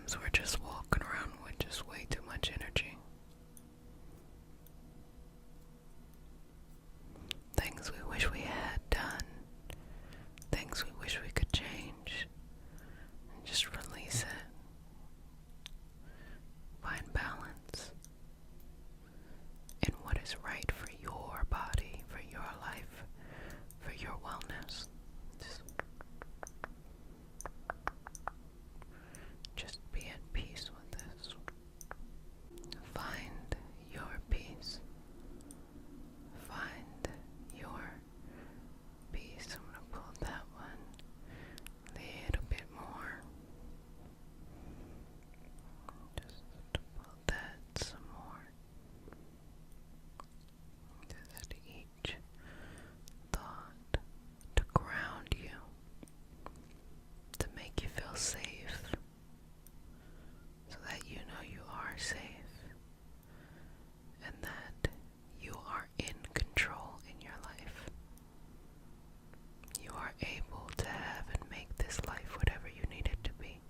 Because we're just walking around with just way too much energy. Things we wish we had done, things we wish we could change, and just release it. Find balance in what is right for your body, for your life, for your wellness. Just be at peace with this. Find your peace. Find your peace. I'm going to pull that one a little bit more. Just pull that some more. Just each thought to ground you, to make you feel safe, so that you know you are safe and that you are in control in your life. You are able to have and make this life whatever you need it to be.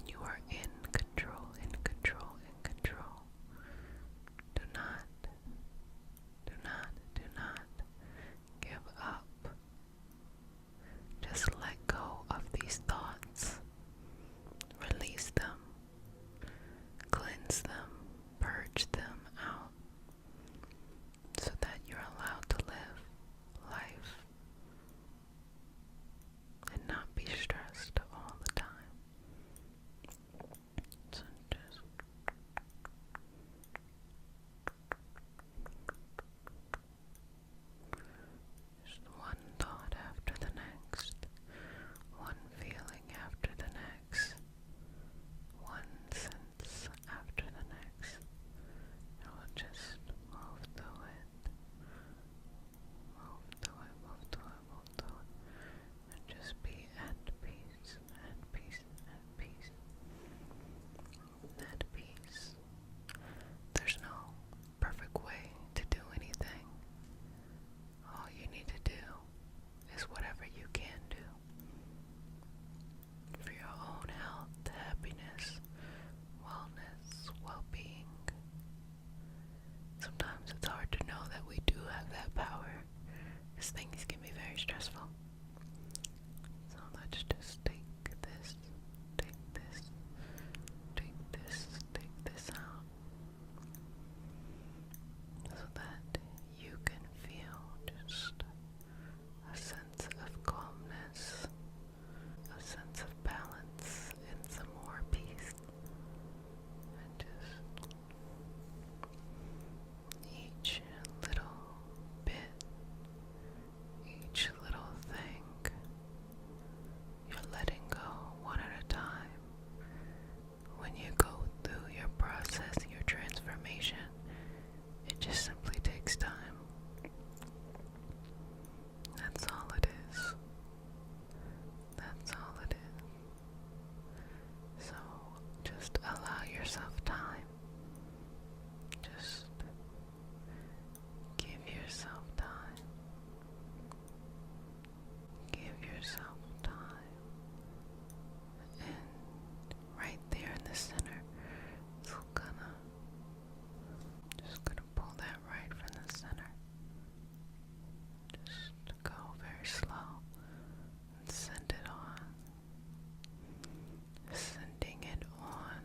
You are in control, in control, in control. Do not give up. Just let go of these thoughts. Release them. Cleanse them. Purge them out. So that you're allowed to live life and not be stressed all the time. So just one thought after the next, one feeling after the next, one sense after the next. And we'll just move through it, move through it, move through it, move through it, and just be at peace, at peace, at peace, at peace. There's no perfect way to do anything. All you need to do is whatever you can do for your own health, happiness, wellness, well-being. Sometimes it's hard to know that we do have that power, because things can be very stressful. So let's just take this, take this, take this, take this out, so that you can feel just a sense of calmness, a sense of balance, and some more peace. And just each little bit, each little thing, you're letting go one at a time. When you go through your process, your transformation, it just simply takes time. That's all it is. That's all it is. So just allow yourself time. Just give yourself time. Give yourself time. And right there in the center, so just gonna pull that right from the center. Just go very slow and send it on. Sending it on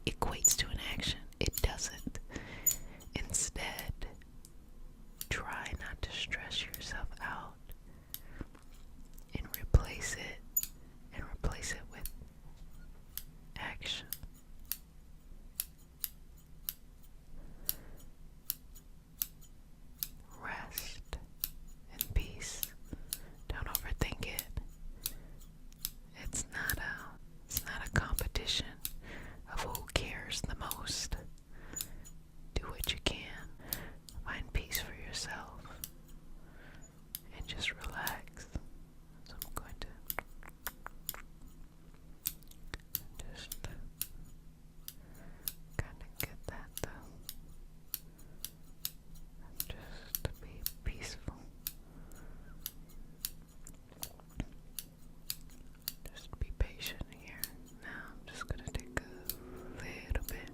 equates to an action. It doesn't. Instead, try not to stress yourself out and replace it with action. Rest and peace. Don't overthink it. It's not a competition of who cares the most. Do what you can. Find peace for yourself. And just relax. So I'm going to just kind of get that though. Just to be peaceful. Just be patient here. Now I'm just going to take a little bit.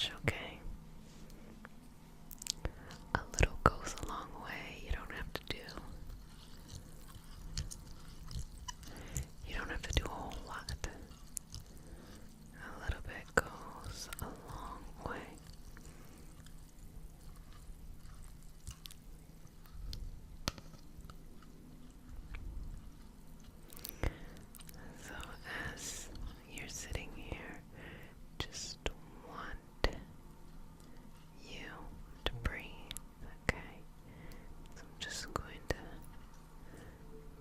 touch, okay? A little goes a long way. You don't have to do a whole lot. A little bit goes a long way. So as you're sitting here, just want you to breathe, okay? So I'm just going to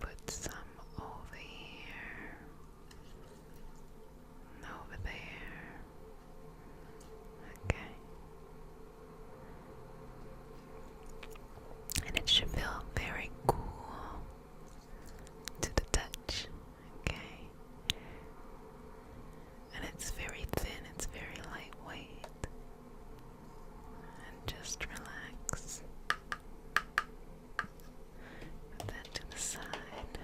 put some over here and over there, okay? And it should feel very cool to the touch, okay? And it's very thin, it's very lightweight. And just relax. Put that to the side.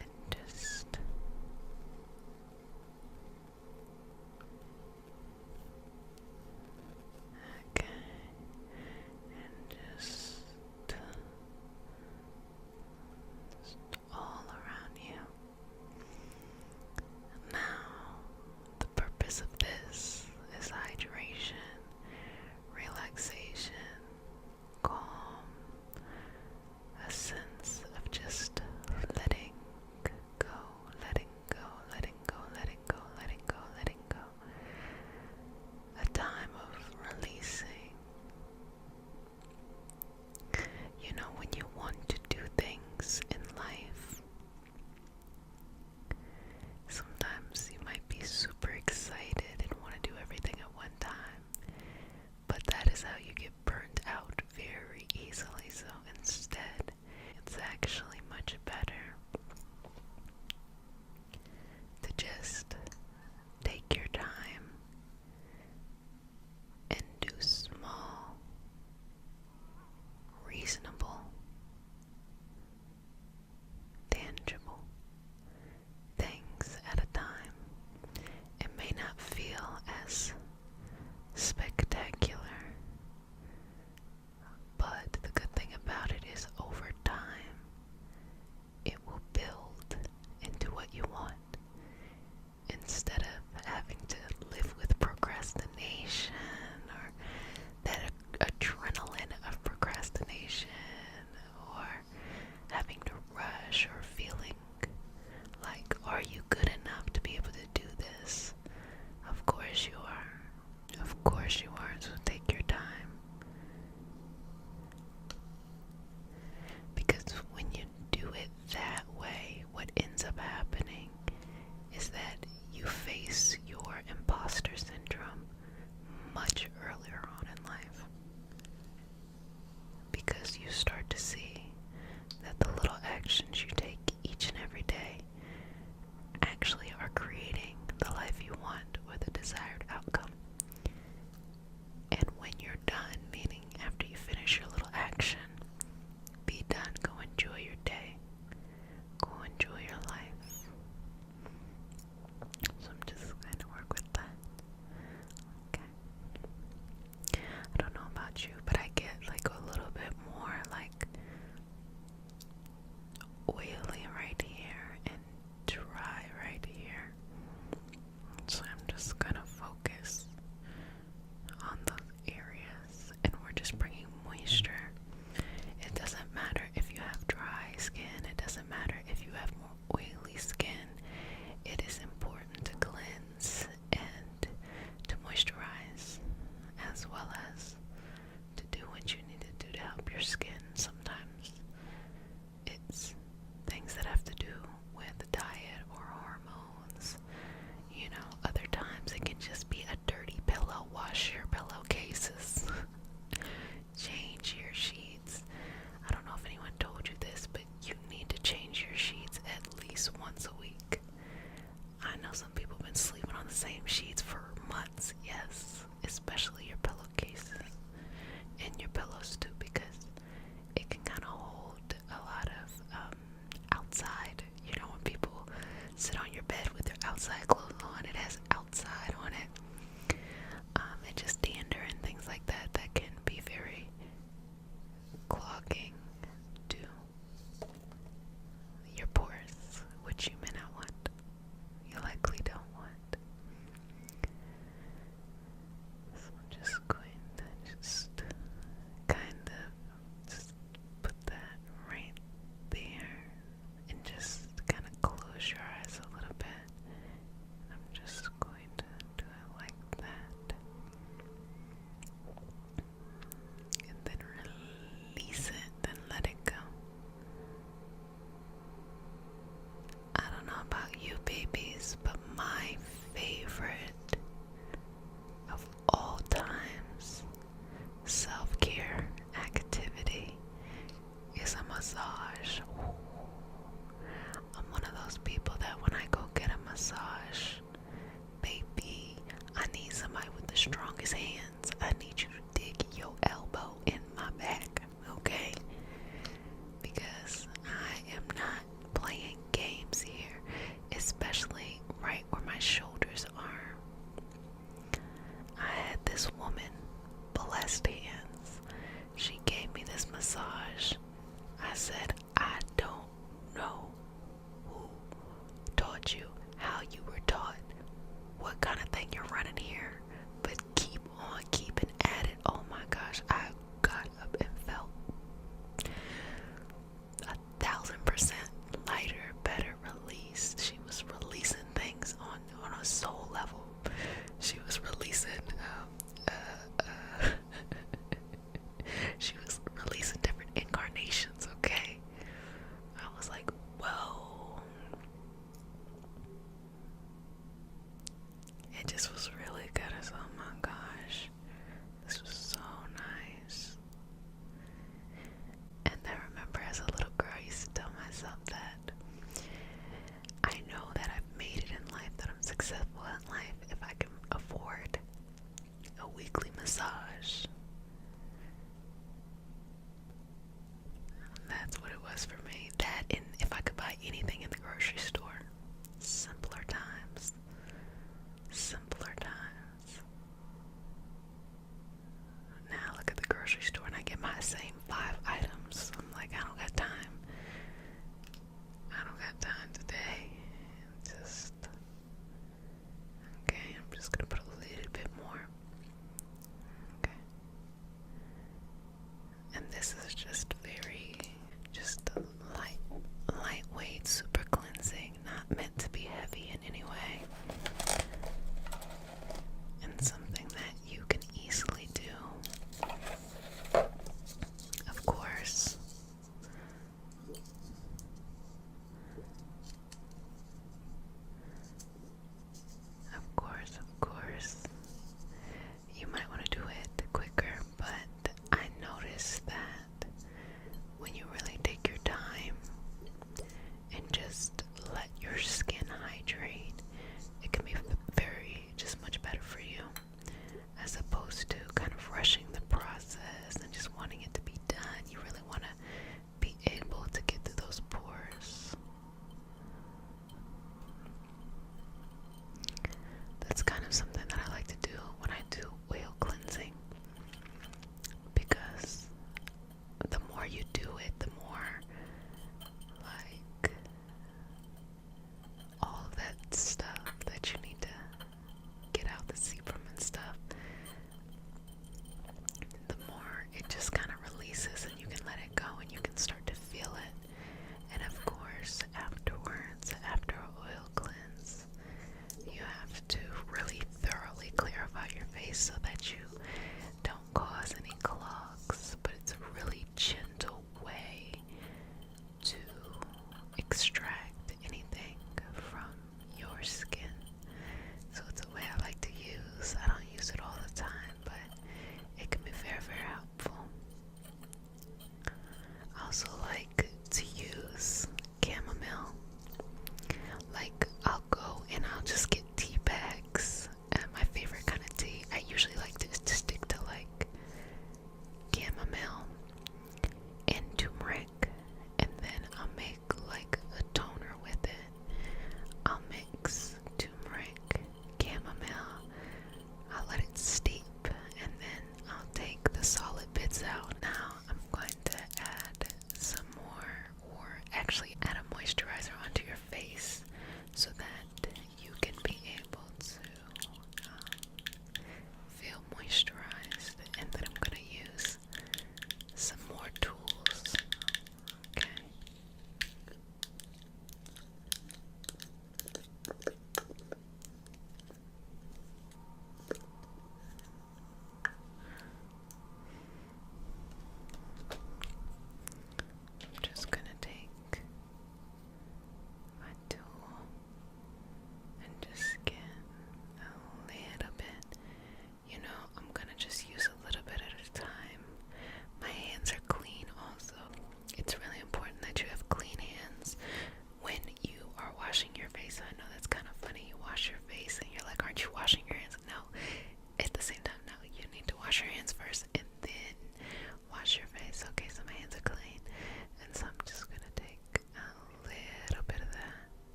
And just okay. And just all around you. Now, the purpose of this is hydration, relaxation, calm, a sense of just letting go, letting go, letting go, letting go, letting go, letting go. A time of releasing. You know, when you want to do things in life, sometimes you might be super excited and want to do everything at one time, but that is how you get burnt out very easily. So instead, it's actually much better to just take your time and do small, reasonable, tangible things at a time. It may not feel as spectacular, but the good thing about it is over time, it will build into what you want. Instead of having to live with procrastination or that adrenaline of procrastination, or having to rush, or feeling like, are you good enough to be able to do this? Of course you are. Of course you are. So take your time. Because when you do it that way, what ends up happening is that you face your imposter syndrome much earlier on in life. Because you start to see that the little actions you take each and every day actually are creating the life you want or the desired outcome. And when you're done, meaning after you finish your little action, be done. Go enjoy your day. Go enjoy your life. So I'm just going to work with that. Okay. I don't know about you, but I get like a little bit more like oily right here and dry right here. So I'm just gonna focus on those areas, and we're just bringing moisture. It doesn't matter if you have dry skin, it doesn't matter if you have more oily skin. It is important to cleanse and to moisturize, as well as to do what you need to do to help your skin. Sometimes it's things that have to do with diet or hormones. You know, other times it can just be a dirty pillow. Wash your pillowcases. Change your sheets. I don't know if anyone told you this, but you need to change your sheets at least once a week. I know some people have been sleeping on the same sheets for months. Yes, especially your pillowcases and your pillows too, because it can kind of hold a lot of outside. You know, when people sit on your bed with their outside clothes on, it has outside on it. It just was really good. I was, oh my gosh, this was so nice. And I remember as a little girl, I used to tell myself that I know that I've made it in life, that I'm successful in life if I can afford a weekly massage. That's what it was for me. That, and if I could buy anything in the grocery store. Simpler times. Simpler times. Now I look at the grocery store and I get my same 5 items. I'm like, I don't got time. I don't got time today. Just, okay, I'm just gonna put a little bit more. Okay. And this is just just a lightweight, super cleansing, not meant to be heavy in any way.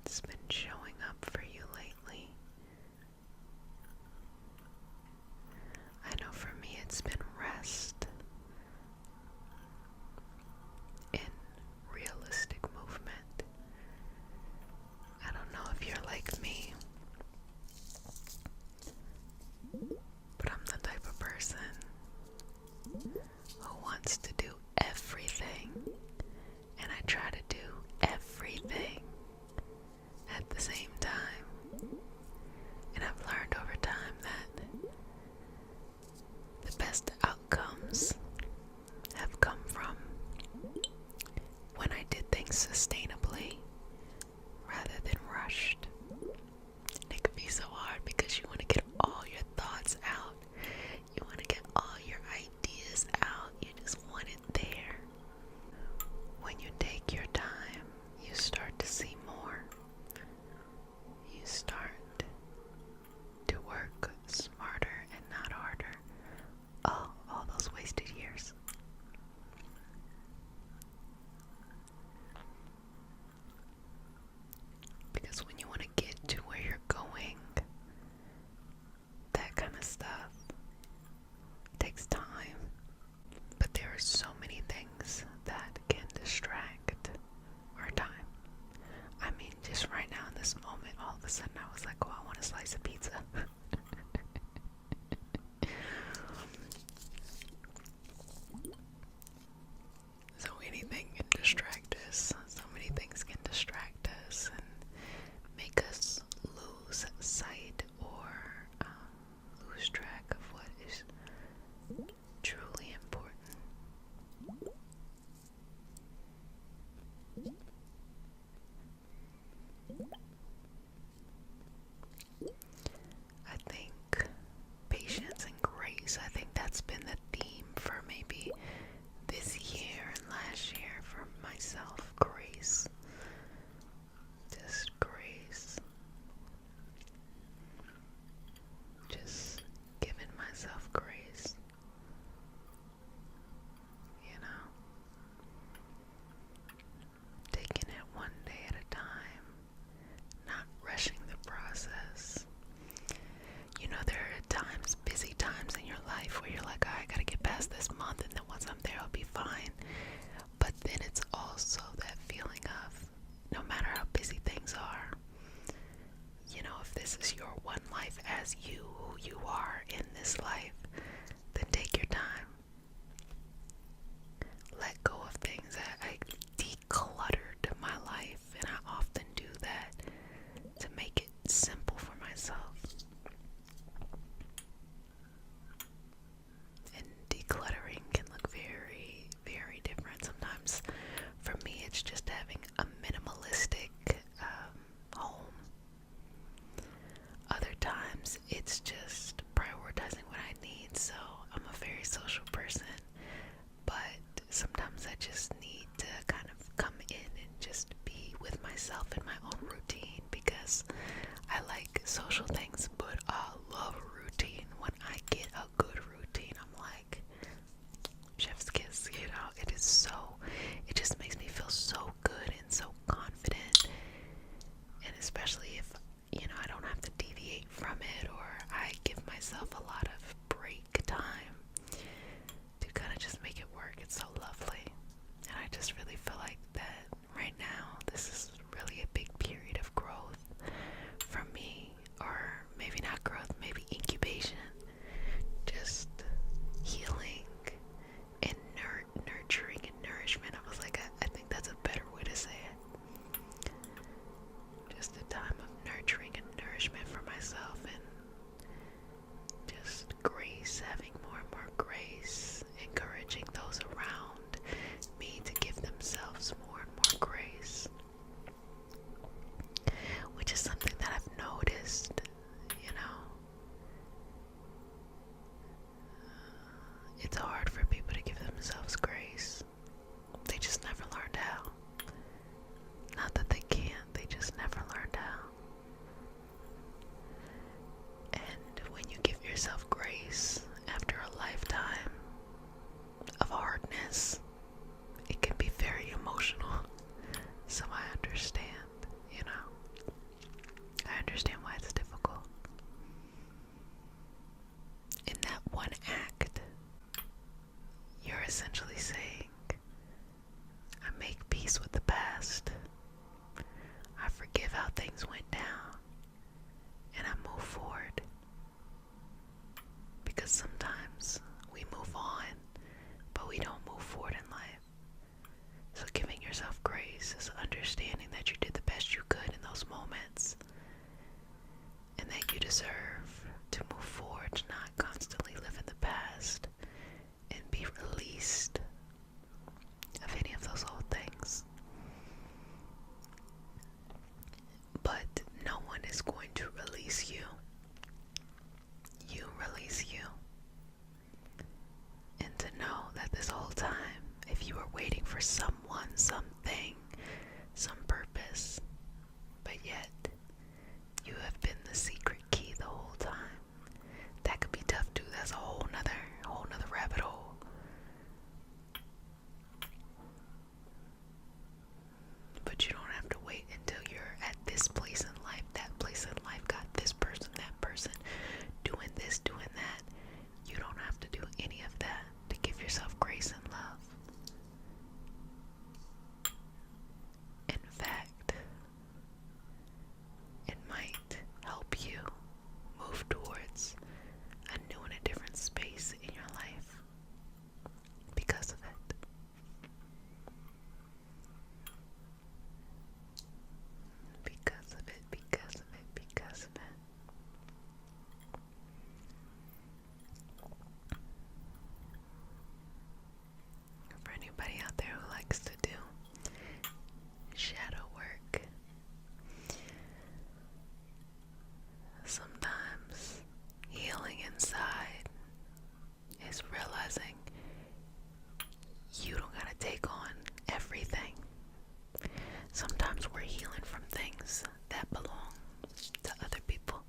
what's been showing up for you lately. I know for me it's been rest and realistic movement. I don't know if you're like me, but I'm the type of person who wants to do everything, and I try to do everything at the same time. And I've learned over time that the best outcomes have come from when I did things sustainably rather than rushed. And it could be so hard because you want to get all your thoughts out. You want to get all your ideas out. You just want it there. When you take your time, you start to see more. You start to work smarter and not harder. Oh, all those wasted years. Because when you want to get to where you're going, that kind of stuff takes time. But there are so many things that can distract our time. I mean, just right now in this moment, all of a sudden I was like, oh, I want a slice of pizza. So anything can distract us. So many things can distract us and make us lose sight or lose track of what is truly important. I think patience and grace, I think that's been the theme for maybe this year and last year for myself. Grace. Just grace. Just giving myself grace. You know? Taking it one day at a time. Not rushing the process. You know, there are times, busy times in your life where you're like, I gotta get past this month, and then once I'm there, I'll be fine. But then it's also that feeling of, no matter how busy things are, you know, if this is your one life as you, who you are in this life, then take your time. Let go of things. I decluttered my life, and I often do that to make it simple for myself. And decluttering can look very, very different. Sometimes for me it's just having a minimalistic home. Other times it's just prioritizing what I need. So I'm a very social person, but sometimes I just need to kind of come in and just be with myself in my own routine, because I like social things, but I love routine. When I get a good routine, I'm like, chef's kiss, you know. It just makes me feel so good and so confident. And especially if, you know, I don't have to deviate from it, or I give myself a lot of break time to kind of just make it work. It's so lovely. And I just really feel like that right now, this is really a big period of growth for me. Or maybe not growth, maybe incubation. Just healing and nurturing and nourishment. I was like, I think that's a better way to say it. Just a time of nurturing and nourishment for myself, and just grace, having more and more grace, encouraging those around me to give themselves more and more grace, which is something that I've noticed, you know. It's hard for people to give themselves grace. They just never learned how. Not that they can't, they just never learned how. deserve to move forward, to not constantly live in the past and be released of any of those old things. But no one is going to release you. You release you. And to know that this whole time, if you were waiting for someone, something, some purpose, but yet you have been the secret key the whole time, that could be tough too. That's a whole nother rabbit hole. But you don't have to wait until you're at this place in life, that place in life, got this person, that person, doing this, doing that. You don't have to do any of that to give yourself grace and love. In fact, it might help you move towards a new and a different space in your life because of it. Because of it, because of it, because of it. For anybody out there who likes to do shadow work, sometimes healing inside is realizing you don't gotta take on everything. Sometimes we're healing from things that belong to other people,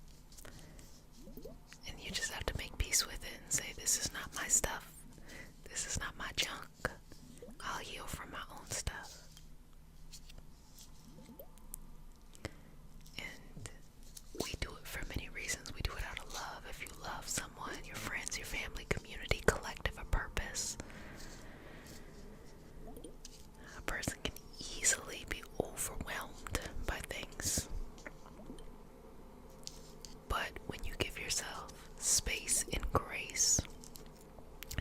and you just have to make peace with it and say, this is not my stuff, this is not my junk. I'll heal from my own stuff. And we do it for many reasons. We do it out of love. If you love someone, your friends, your family, community, collective, a purpose, a person can easily be overwhelmed by things. But when you give yourself space and grace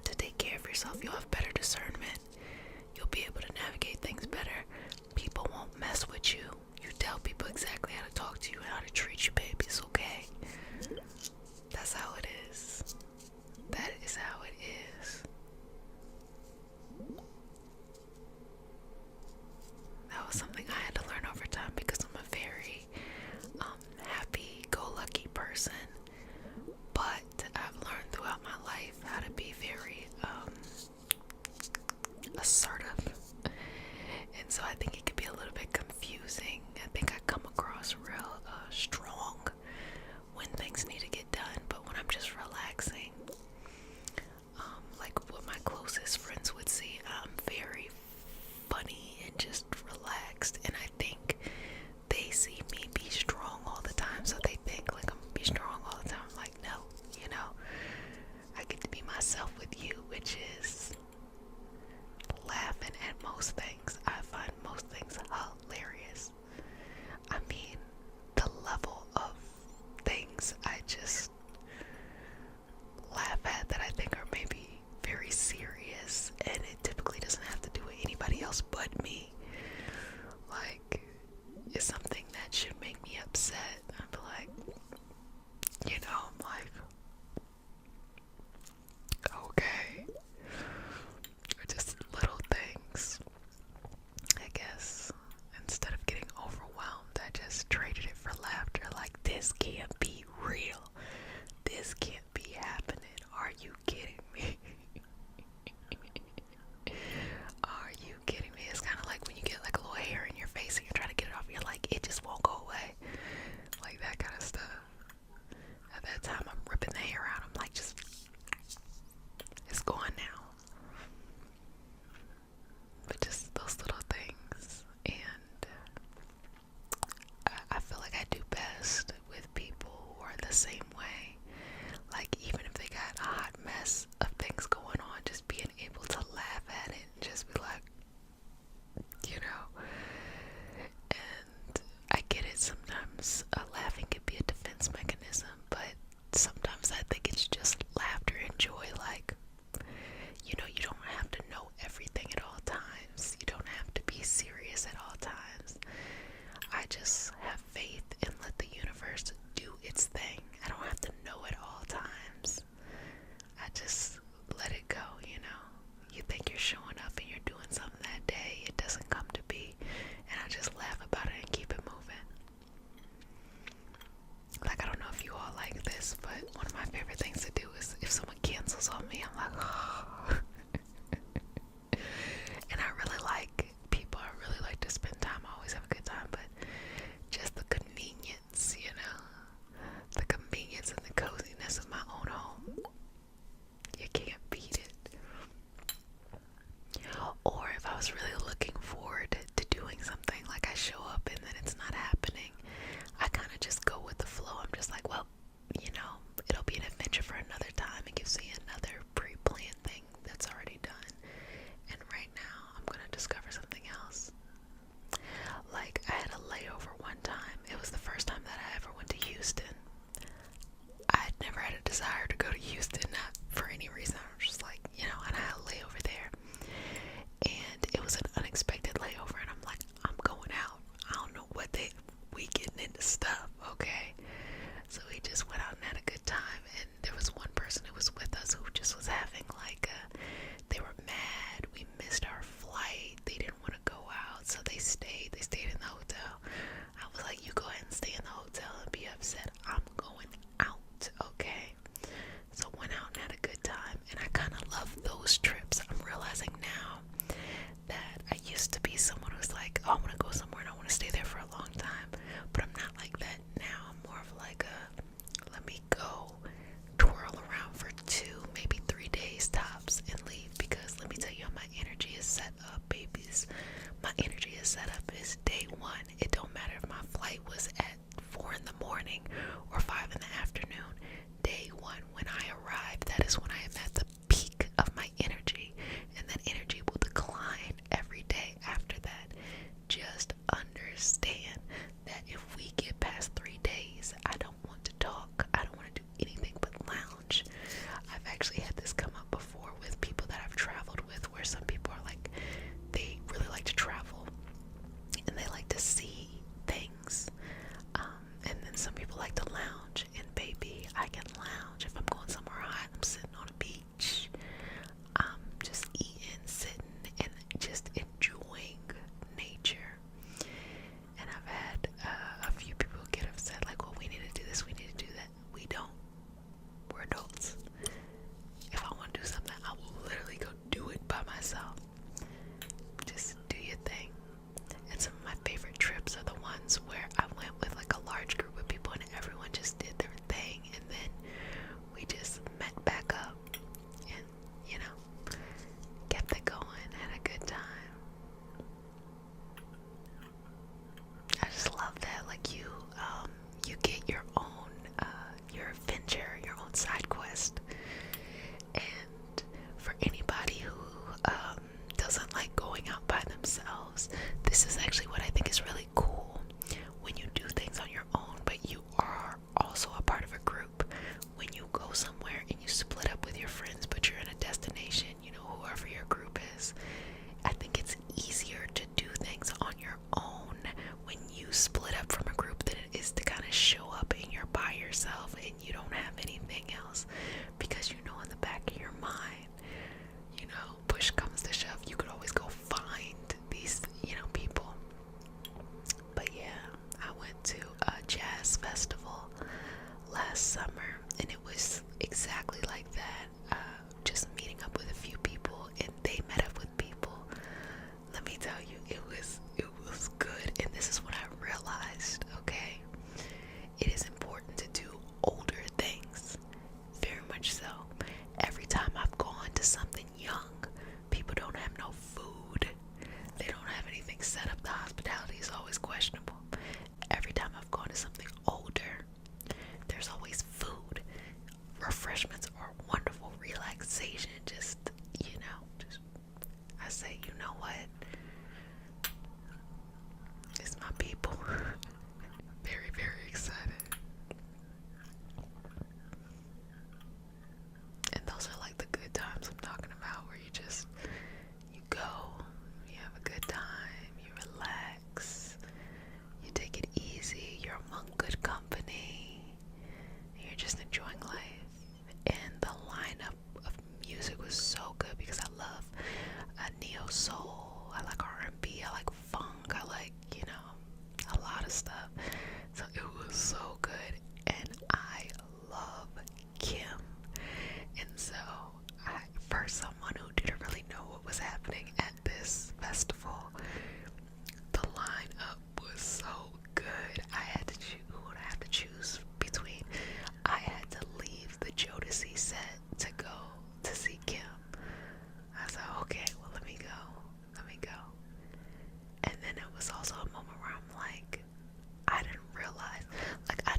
to take care of yourself, you'll have better discernment. You'll be able to navigate things better. People won't mess with you. You tell people exactly how to talk to you and how to treat you, baby. It's okay. That's how it is. That is how it is. That was something I had to learn over time because I'm a very happy-go-lucky person. But I've learned throughout my life how to be very assertive. And so I think it could be a little bit confusing. I think I come across real strong when things need to get done, but when I'm just relaxing, like what my closest friends would see, I'm very funny and just relaxed, and I think they see me be strong all the time, so they think like I'm gonna be strong all the time. I'm like, no, I get to be myself with you, which is laughing at most things. I find most things hilarious. I mean, the level of things I just laugh at that I think are maybe very serious, and it typically doesn't have to do with anybody else but me. Like, it's something that should make me upset. I'm like, I'm like, okay. Or just little things. I guess instead of getting overwhelmed, I just traded it for laughter. Like, this can't be real. This can't be happening. Are you kidding me? Are you kidding me? It's kind of like when you get like a little hair in your face and you're trying to get it off, you're like, it just won't go away. Like that kind of stuff. At that time, I'm ripping the hair out. I'm like, just, it's gone now. But just those little things. And I feel like I do best with people who are the same way. Like, even if they got a hot mess of things going on, just being able to laugh at it and just be like, and I get it, sometimes laughing can be a defense mechanism, but sometimes I think it's just laughter and joy. Like, you don't have to know everything at all times. You don't have to be serious at all times. I just have faith and let the universe do its thing. I don't morning or 5 in the afternoon. Day 1, when I arrive, that is when I am at the peak of my energy, and that energy will decline every day after that. Just understand that if we get past 3 days, I don't want to talk. I don't want to do anything but lounge. I've actually had this come up before with people that I've traveled with, where some people are like, they really like to travel and they like to see things. And then some people like to lounge, and baby, I can lounge. If I'm going somewhere hot, I'm sitting on a beach, just eating, sitting, and just enjoying nature. And I've had a few people get upset, like, well, we need to do this, we need to do that. We don't. We're adults. If I want to do something, I will literally go do it by myself. Just do your thing. And some of my favorite trips are the ones where I went with like a large group of people and everyone just did their thing, and then we just met back up and, you know, kept it going, had a good time. I just love that. Like, you get your own your adventure, your own side quest. And for anybody who doesn't like going out by themselves, this is actually what I think is really cool. When you do things on your own, but you are also a part of a group. When you go somewhere and you split up with your friends, but you're in a destination, you know, whoever your group is, I think it's easier to do things on your own when you split up from a group than it is to kind of show up and you're by yourself and you don't have anything else, because you know in the back of your mind, you know, push comes to shove, you could always go find these, you know, people. But yeah, I went to a jazz festival last summer, and it was exactly like that. Just meeting up with a few people, and they met up with people. Let me tell you, it was good. And this is what I realized, okay? It is important to do older things, very much so. Every time I've gone to something young, people don't have no food. They don't have anything set up. The hospitality is always questionable. Every time I've gone to something older, there's always food. Refreshments are wonderful. Relaxation, just, you know, just, I say, you know what? It's my people. Very, very excited. And those are like the good times I'm talking about, where you just, you go, you have a good time, you relax, you take it easy, you're among good company, and you're just enjoying life. And the lineup of music was so good, because I love neo soul, I like R&B, I like funk, I like, you know, a lot of stuff. So it was so good, and I love Kim. And so, for someone who didn't really know what was happening at this festival, the lineup was so good. I had to choose. Who would I have to choose between? I had to leave the Jodeci set to go to see Kim. I was like, okay, well, let me go. And then it was also a moment where I'm like, I didn't realize, like, I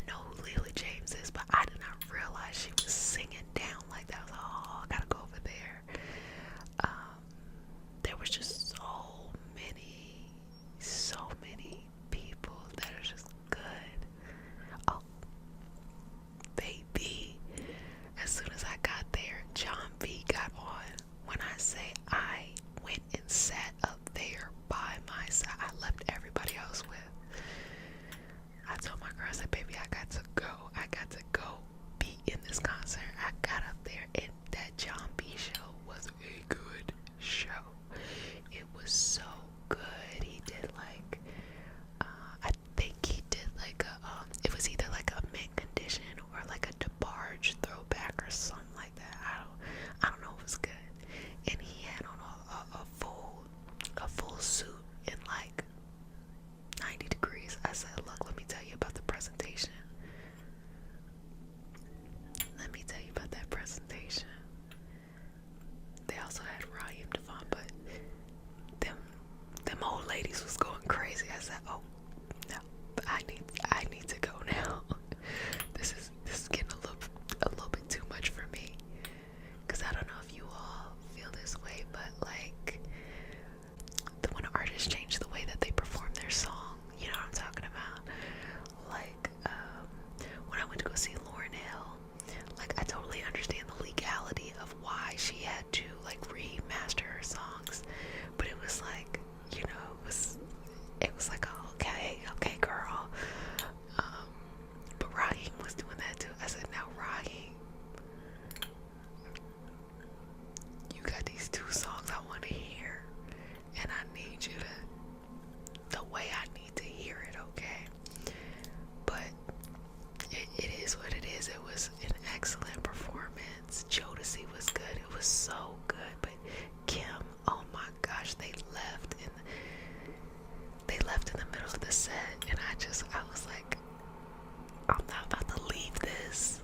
It is what it is. It was an excellent performance. Jodeci was good. It was so good. But Kim, oh my gosh, they left in the middle of the set, and I was like, I'm not about to leave this.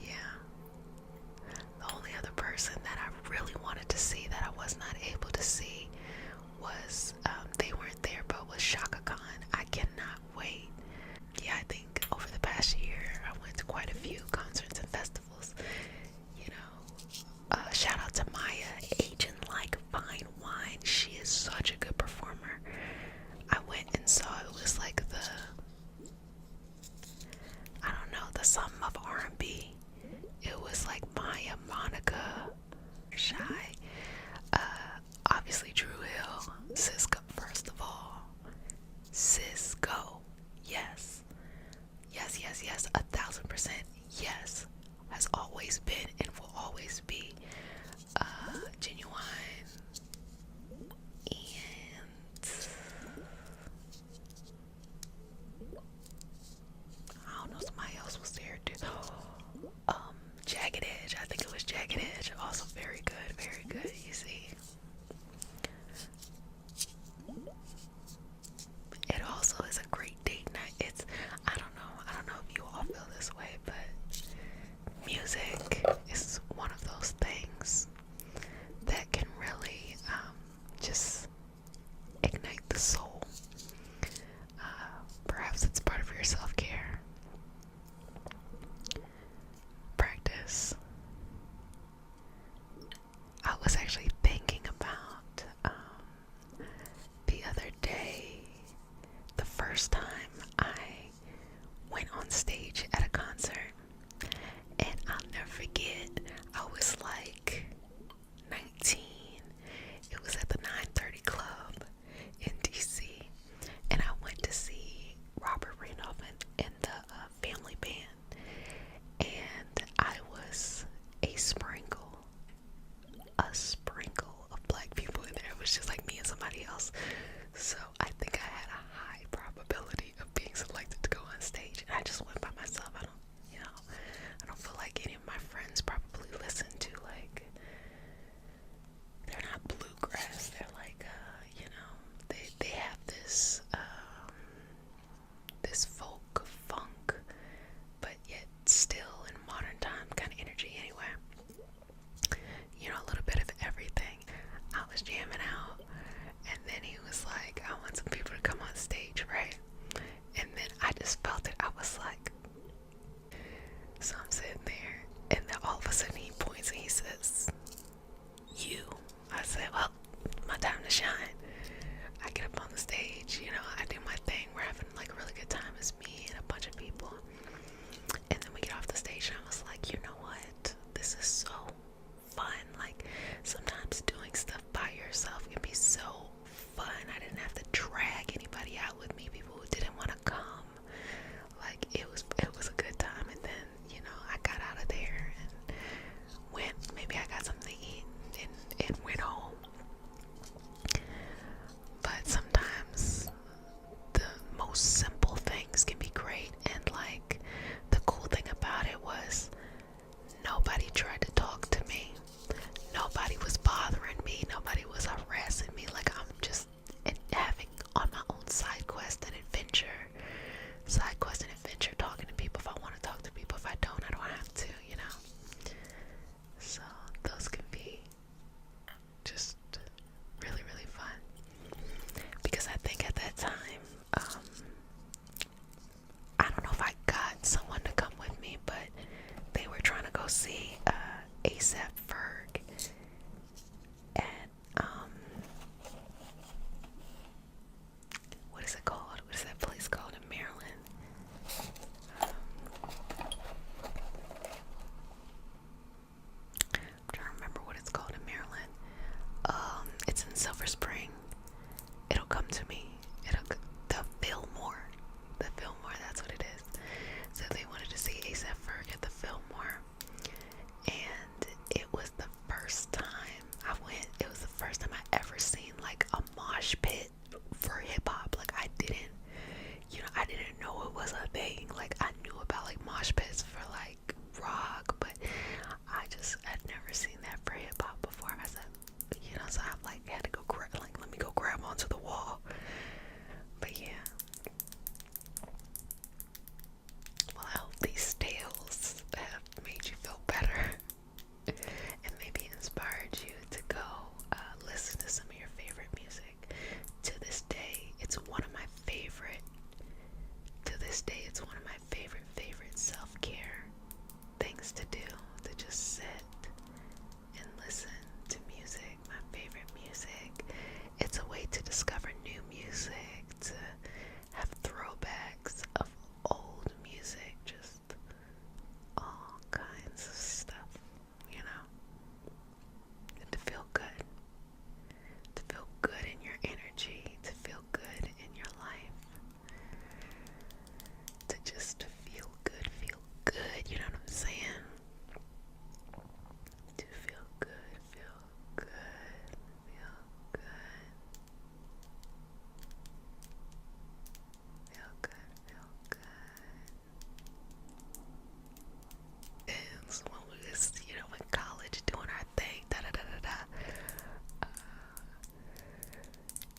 Yeah. The only other person that I really wanted to see that I was not able to see was, they weren't there, but was Shaka Khan. I cannot wait. Yeah, I think over the past year, I went to quite a few concerts and festivals. You know, shout out to Maya, Agent Like Fine Wine. She is such a good performer.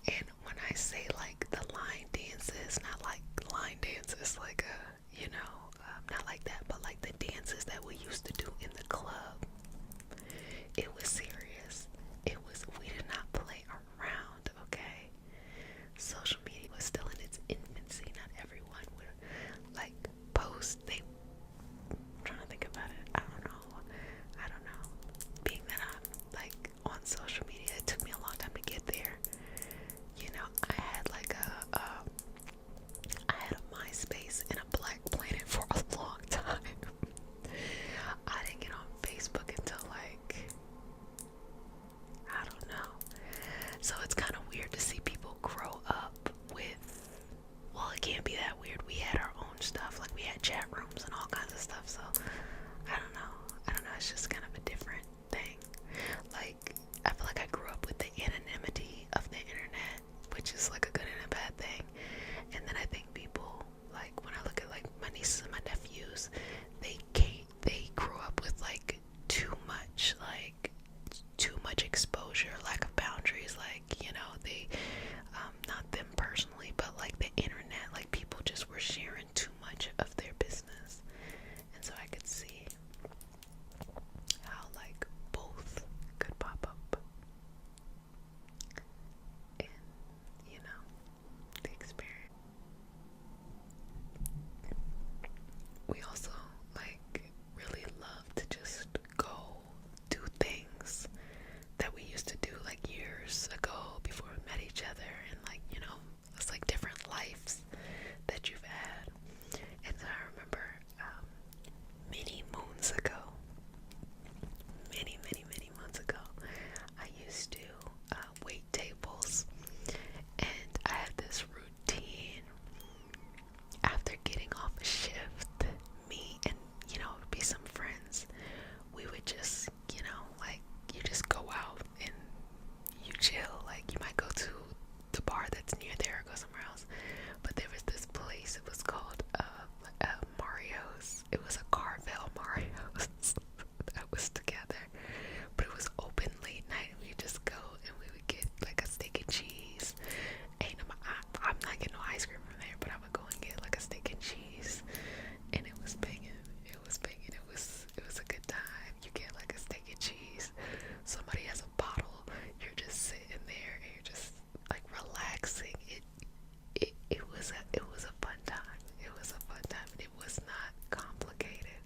And when I say like the line dances, not like line dances, like not like that, but like the dances that we used to do in the club, it was serious. We did not play around, okay? Social media was still in its infancy. Not everyone would like post. I'm trying to think about it. I don't know. Being that I'm like on social media, it took me a long time to get there. I had like I had a MySpace and a Black Planet for a long time. I didn't get on Facebook until like, I don't know. So it's kind of weird to see people grow up with, well, it can't be that weird. We had our own stuff, like we had chat rooms and all kinds of stuff, so I don't know, it's just kind of a different thing. Like, I feel like I grew up with the anonymity of the internet, which is like a good and a bad thing. And then I think people, like when I look at like my nieces and my nephews, they grew up with like too much exposure, lack of boundaries, like they not them personally, but like the internet, like people just were sharing too much of their business. And so I could see how like both could pop up in the experience. We also like really love to just go do things that we used to do like years ago before we met each other, and like it's like different lives that you've had. And so I remember many moons ago, many moons ago, I used to wait tables, and I had this routine. After getting off a shift, me and would be some friends, we would just like you just go out and you chill. Like you might go to the bar that's near there or go somewhere else. But there was this place, it was called Mario's. It was a Carvel Mario's that was together, but it was open late night, and we would just go and we would get like a steak and cheese. I'm not getting no ice cream from there, but I would go and get like a steak and cheese, and it was banging. It was a good time. You get like a steak and cheese, somebody has a bottle, you're just sitting there and you're just like relaxing. It was a fun time. It was a fun time. It was not complicated.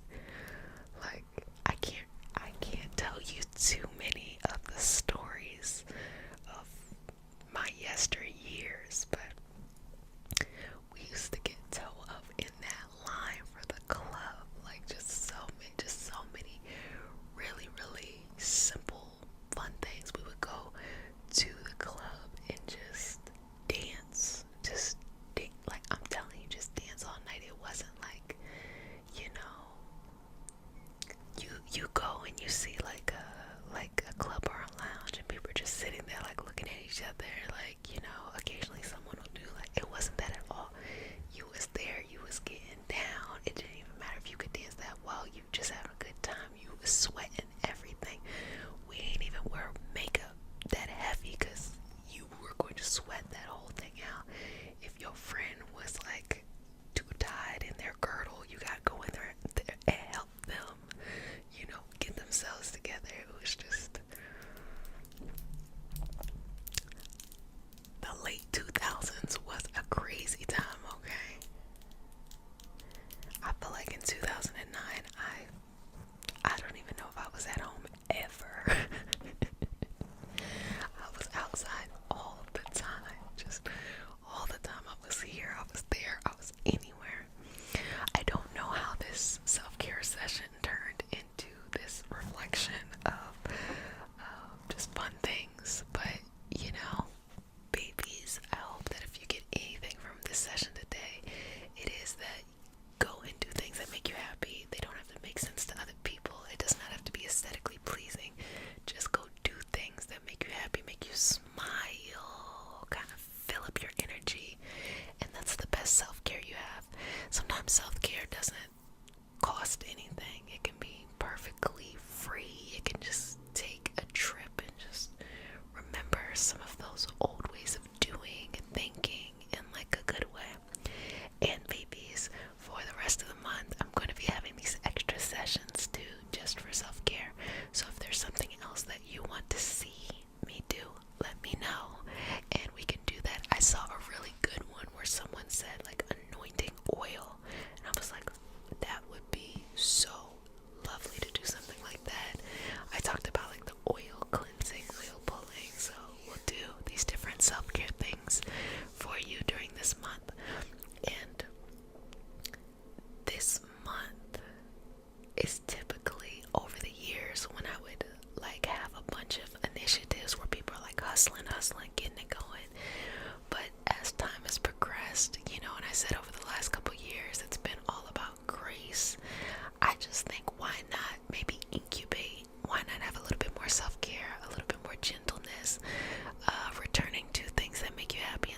Like I can't tell you too many of the stories of my yesteryears, but we used to get toe up in that line for the club. Like just so many really simple fun things. We would go to the club and just dance, like I'm telling you, just dance all night. It wasn't like you go and you see like a club or a lounge and people are just sitting there like looking at each other, like occasionally someone will do, like it wasn't that at all. You was there, you was getting down. It didn't even matter if you could dance that well, you just having a good time. You was sweating everything. We ain't even wear makeup that heavy because you were going to sweat that whole thing out. If your friend was like too tied in their girdle, you gotta go in there and help them get themselves together. It was just the late 2000s was a crazy time, okay? I feel like in 2009, I don't even know if I was at home ever. I was outside all the time, just all the time. I was here, I was there, I was anywhere. I don't know how this self-care session turned into this reflection of just fun things, but babies, I hope that if you get anything from this session today, it is that go and do things that make you happy. They don't have to make sense to other people. It does not have to be aesthetically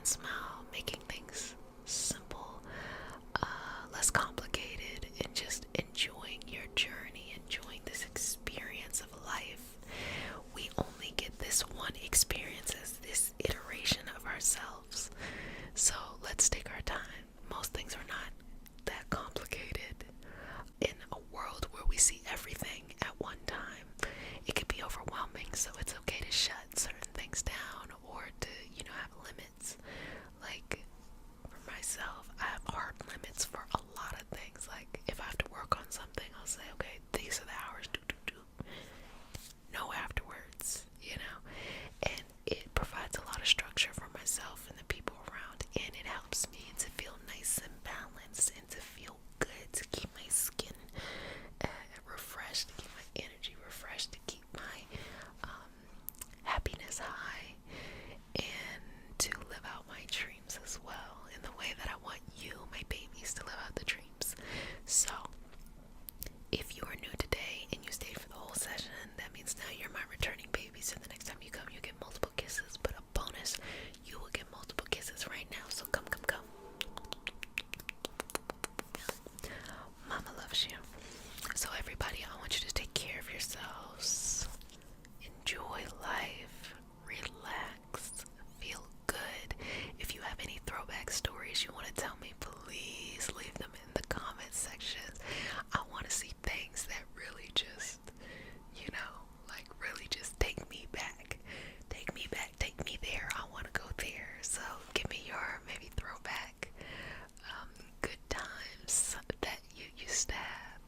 and smile, making things simple, less complicated, and just enjoying your journey, enjoying this experience of life. We only get this one experience as this iteration of ourselves. So let's take our time. Most things are not that complicated. In a world where we see everything at one time, it could be overwhelming, so it's okay to shut certain things down or to, have limits. Like, for myself, I have hard limits for a lot of things. Like, if I have to work on something, I'll say, okay, these are the hours, no afterwards, and it provides a lot of structure for myself and the people around, and it helps me to feel nice and balanced and to feel good, to keep my skin refreshed, to keep my energy refreshed, to keep my happiness high, and to live out my dreams as well in the way that I want you, my babies, to live out the dreams. So if you are new today and you stayed for the whole session, that means now you're my returning baby. So the next time you come, you get multiple kisses. But a bonus, you will get multiple kisses right now. So come, come, come. Mama loves you. So everybody, I want you to take care of yourselves. Enjoy life. Relax. Feel good. If you have any throwback stories you want to tell me, please leave them in the comment section. I want to see things that really just, really just take me back. Take me back, take me there. I want to go there. So give me your maybe throwback good times that you used to have.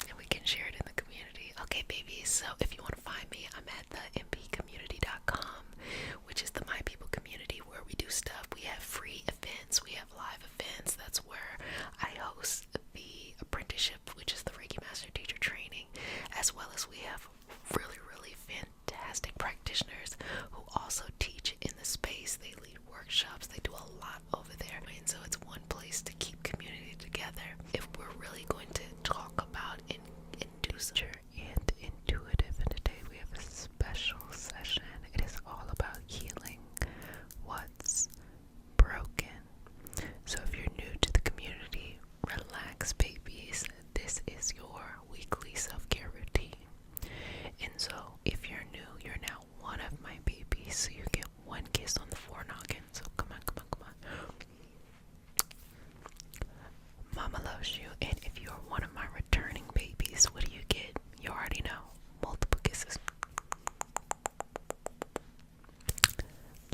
And we can share it in the community. Okay, babies, so if you want to find me, I'm at the mpcommunity.com, which is the My People community where we do stuff. We have free events, we have live events. That's where I host the apprenticeship, which is the Reiki Master Teacher training, as well as we have really, really fantastic practitioners who also teach in the space. They lead workshops, they do a lot over there, and so it's one place to keep community together. If we're really going to talk about and induce and intuitive, and today we have a special session. It is all about healing what's broken. So if you're new to the community, relax, babies. This is your weekly self-care routine. And so if you're new, you're now one of my babies. So you get one kiss on the forelock. So come on, come on, come on. Mama loves you. And if you're one of my returning babies, what do you get? You already know. Multiple kisses.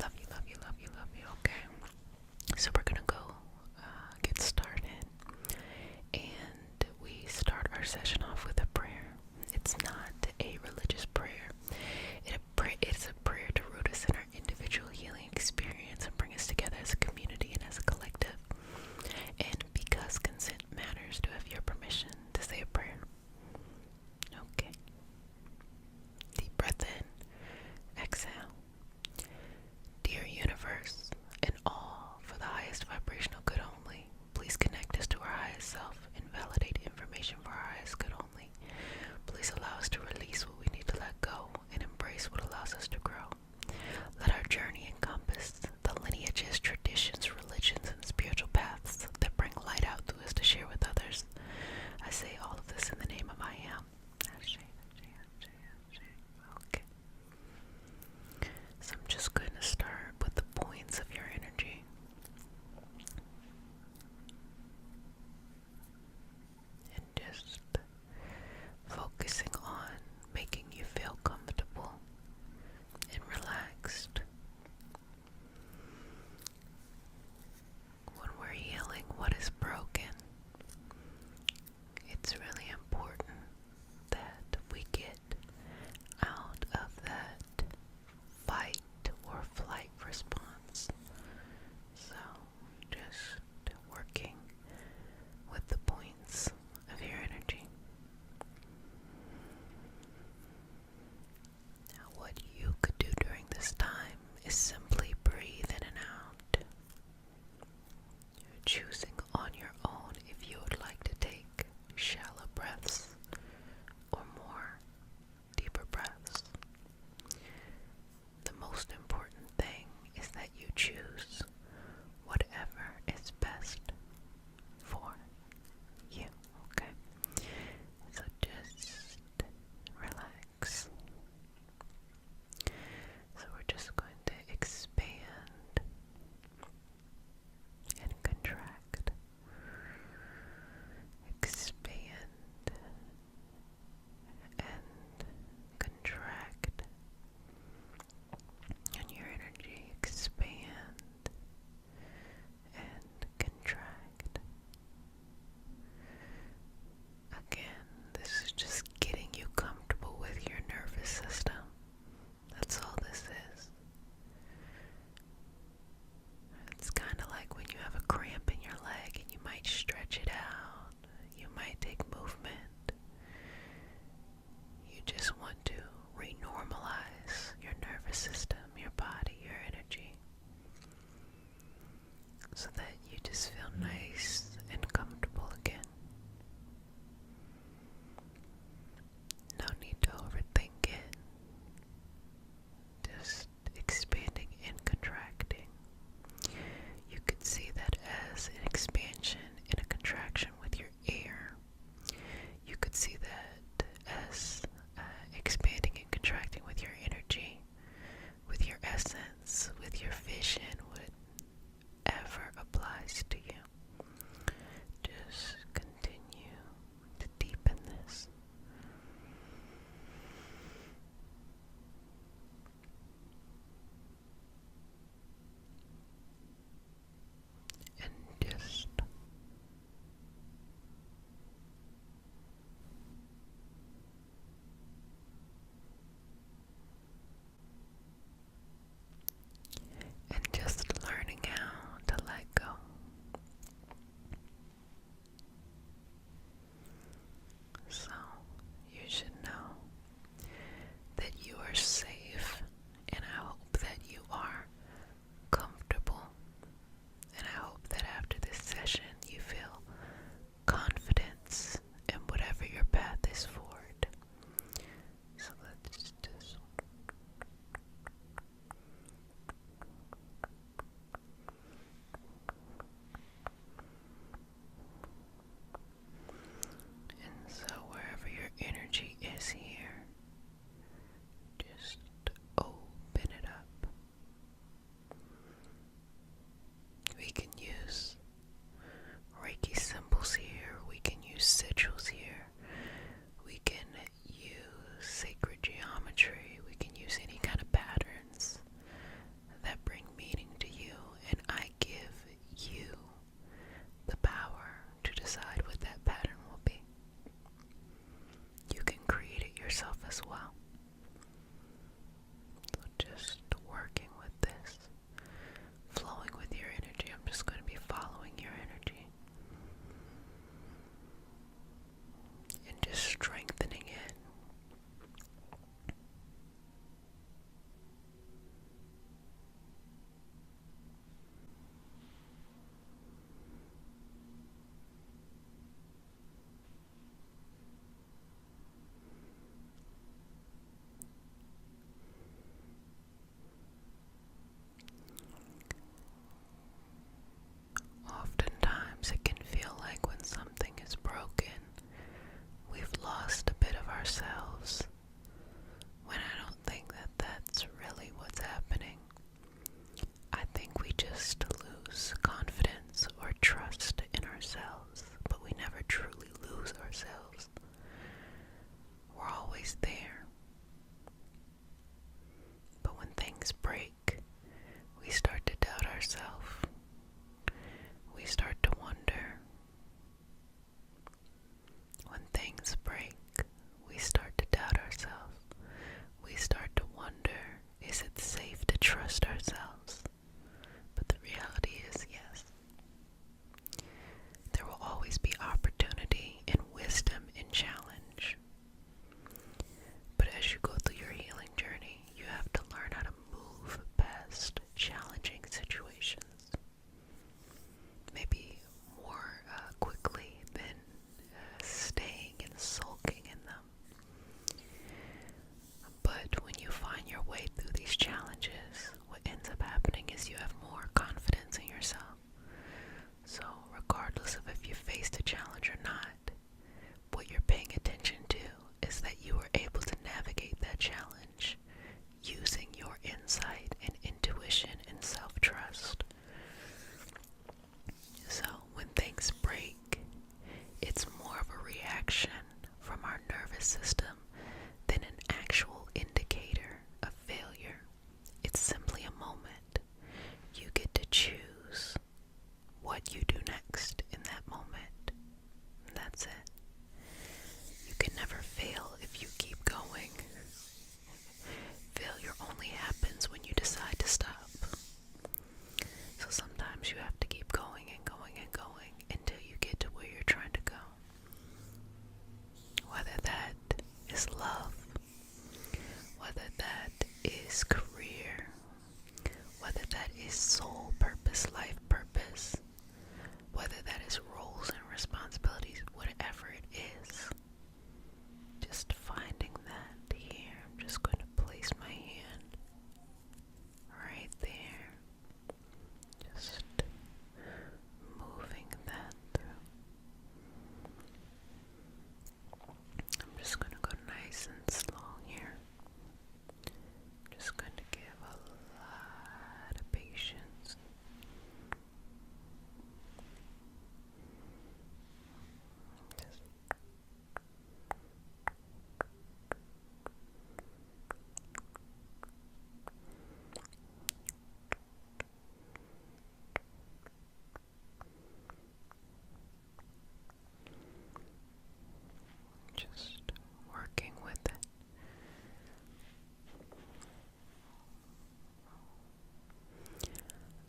Love you, love you, love you, love you. Okay. So we're gonna go get started. And we start our session off with a prayer. It's not a religious prayer. It's a prayer to root us in our trust ourselves. But the reality is, yes, there will always be opportunity and wisdom in challenge. But as you go through your healing journey, you have to learn how to move past challenging situations. Maybe more quickly than staying and sulking in them. But when you find your way through these challenges, what ends up happening is you have more confidence in yourself. So regardless of if you faced a challenge or not, what you're paying attention to is that you were able to navigate that challenge using your insight and intuition and self-trust. So when things break, it's more of a reaction from our nervous system than an actual indicator of failure. It's simply a moment. You get to choose what you do next in that moment. And that's it. You can never fail if you keep going. Failure only happens when you decide to stop. So sometimes you have to keep going and going and going until you get to where you're trying to go. Whether that is love, whether that is career, whether that is soul purpose, life purpose, whether that is roles and responsibilities, whatever it is, just finding that here. I'm just going to place my hand right there, just moving that through. I'm just going to go nice and slow here. Just going to give a lot of patience. Just working with it.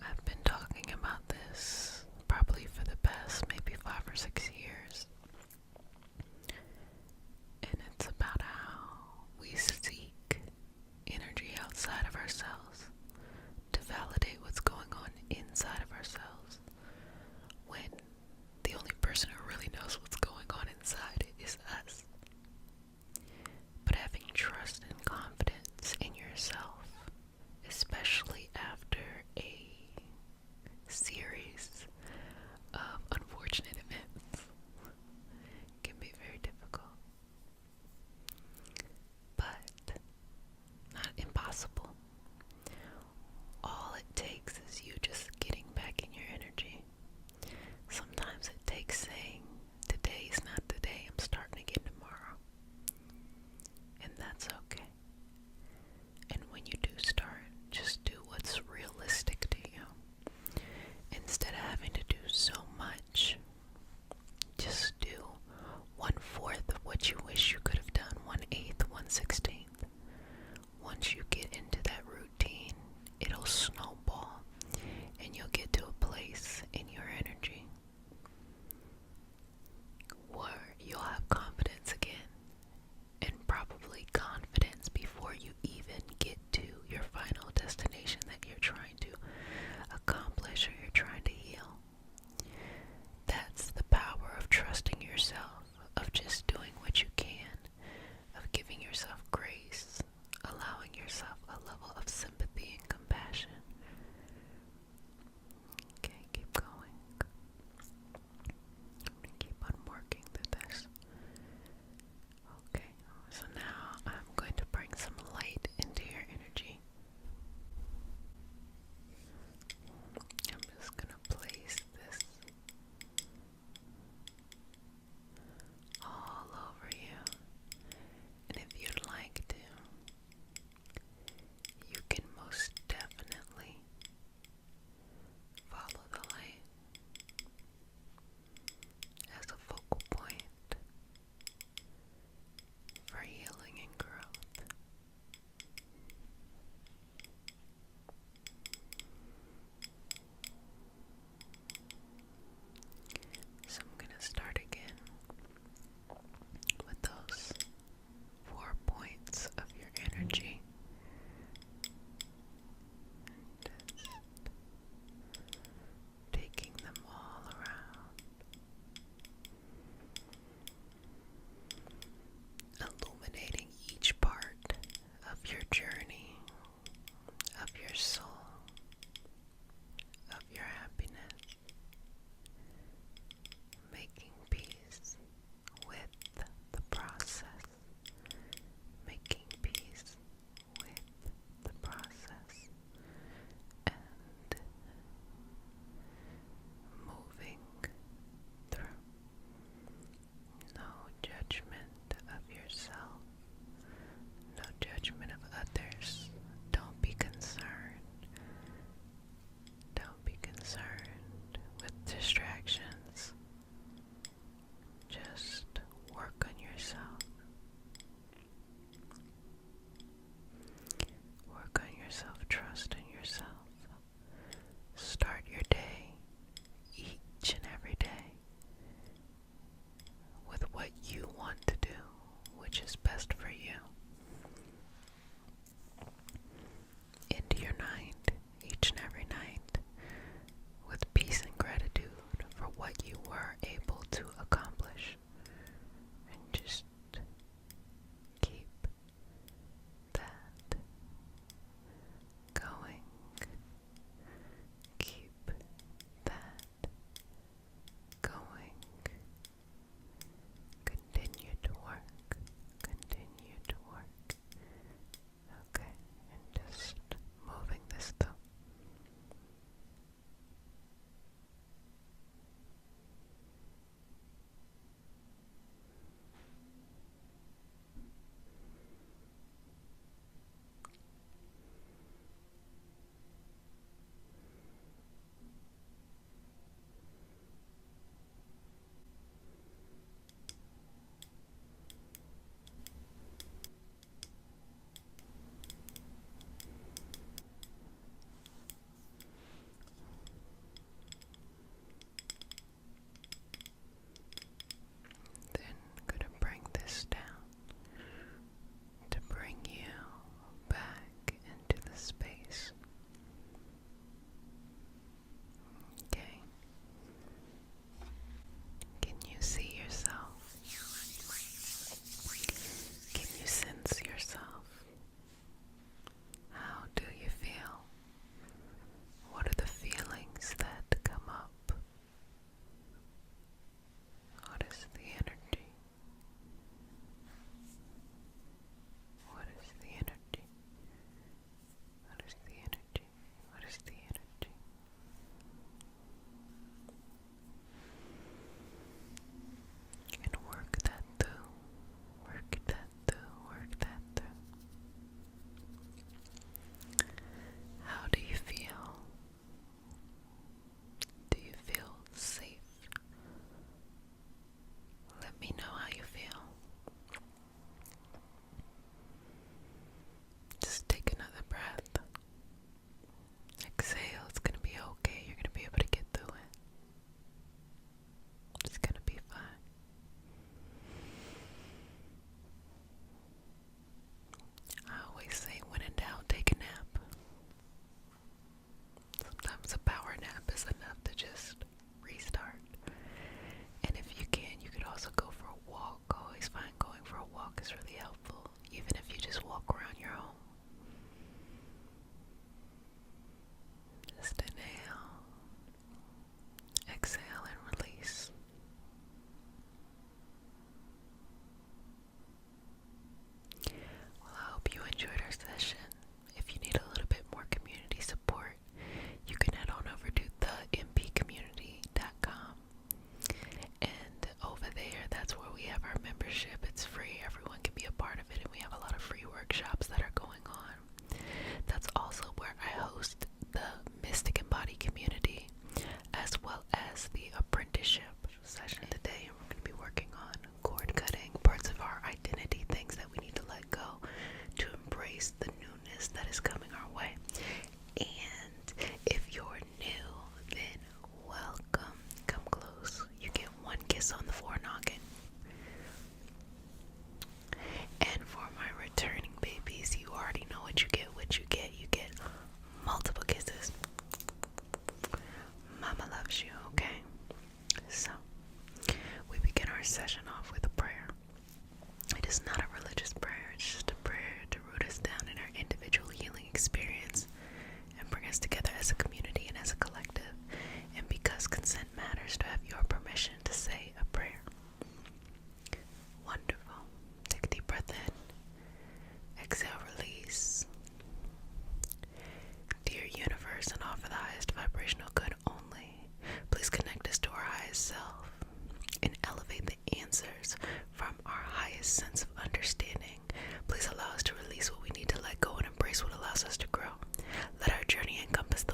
I've been talking about this probably for the past maybe 5 or 6 years. And it's about how we seek energy outside of ourselves to validate what's going on inside of ourselves, when the only person who really knows what's going on inside is us. But having trust and confidence in yourself, especially after a series of unfortunate events, can be very difficult. But not impossible. yourself, trust in yourself. Start your day, each and every day, with what you want to do, which is best for you. Into your night, each and every night, with peace and gratitude for what you were able to accomplish. And just keep that going. Keep that going. Continue to work. Continue to work. Okay, and just moving this thumb. Then I'm going to bring this down to bring you back into the space. Okay. Can you see yourself? Can you sense yourself? How do you feel? What are the feelings that come up? What is the energy? What is the energy? What is the energy? What is the energy? And work that through. Work that through. Work that through. How do you feel? Do you feel safe? Let me know how you feel. Just take another breath. Exhale. It's going to be okay. You're going to be able to get through it. It's going to be fine. I always say, when in doubt, take a nap. Sometimes a power nap is enough to just restart. And if you can, you could also go for a walk. I always find going for a walk is really helpful, even if you just walk around your home. Just inhale, exhale, and release. Well, I hope you enjoyed our session. If you need a little bit more community support, you can head on over to thempcommunity.com. And over there, that's where we have our membership. It's free. Everyone can be a part of it. And we have a lot of free workshops that are going on. That's also where I host the Mystic and Body community, as well as the apprenticeship session today. We're going to be working on cord cutting, parts of our identity, things that we need to let go to embrace the newness that is coming our way. And if you're new, then welcome. Come close. You get one kiss on the forenoggin. And for my returning babies, you already know what you get. You get multiple kisses. Mama loves you, okay? So, we begin our session off with a prayer. It is not a religious prayer. It's just a prayer to root us down in our individual healing experience and bring us together as a community and as a collective. And because consent matters, to have your permission to say a prayer. Wonderful. Take a deep breath in. Exhale, release. Dear universe, and all for the highest vibrational good only, please connect us to our highest self and elevate the answers from our highest sense of understanding. Please allow us to release what we need to let go and embrace what allows us to grow. Let our journey encompass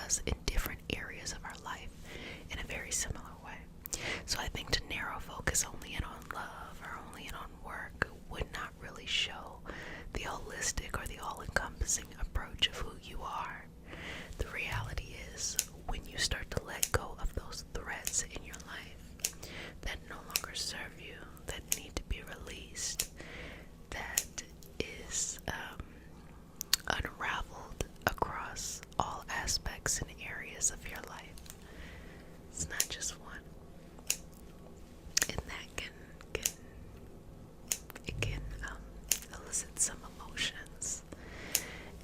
us in different areas of our life in a very similar way. So I think to narrow focus only in on love or only in on work would not really show the holistic or the all-encompassing approach of who you are. The reality is, when you start to let go of those threads in your life that no longer serve you, that need to be released, that is unraveled across all aspects and areas of your life. It's not just one. And that can elicit some emotions.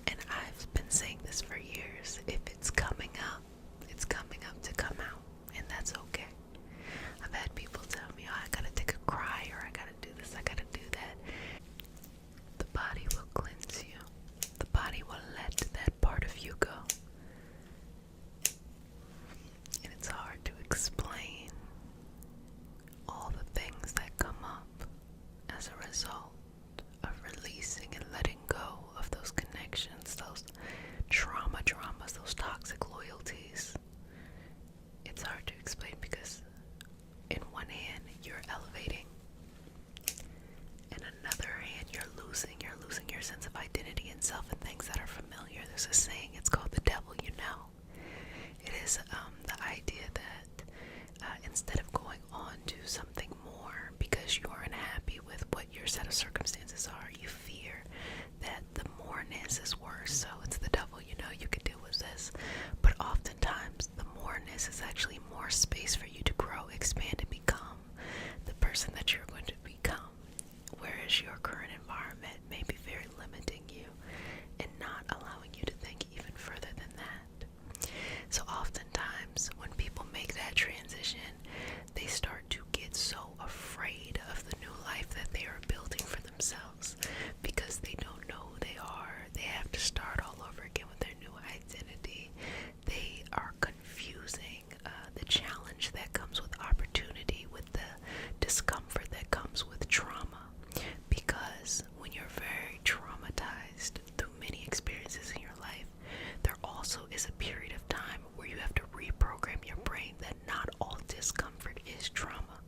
And I've been saying this for years. If it's coming up, it's coming up to come out. And that's okay. I've had people tell me, oh, I gotta take a cry, or I gotta do this, I gotta do that. The body will cleanse you. The body will let that part of you go. And it's hard to explain all the things that come up as a result of releasing and letting go of those connections, those dramas, those toxic loyalties. It's hard to explain because in one hand you're elevating, in another hand you're losing your sense of identity and self and things that are familiar. There's a saying, it's called the devil you know. It is the idea that instead of going on to something more because you are unhappy with what your set of circumstances are, you fear that the moreness is worse. So it's the devil you know, you could deal with this. But oftentimes the moreness is actually more space for you to grow, expand, and become the person that you're going to become. Whereas your current environment may be very limiting you and not allowing you to think even further than that. So oftentimes when people make that transition, they start to get so afraid of the new life that they are building for themselves because they don't know who they are. They have to start all over again with their new identity. They are confusing the challenge that comes with opportunity with the discomfort that comes with trauma. Because when you're very traumatized through many experiences in your life, there also is a period of time where you have to reprogram your brain that not all discomfort is trauma.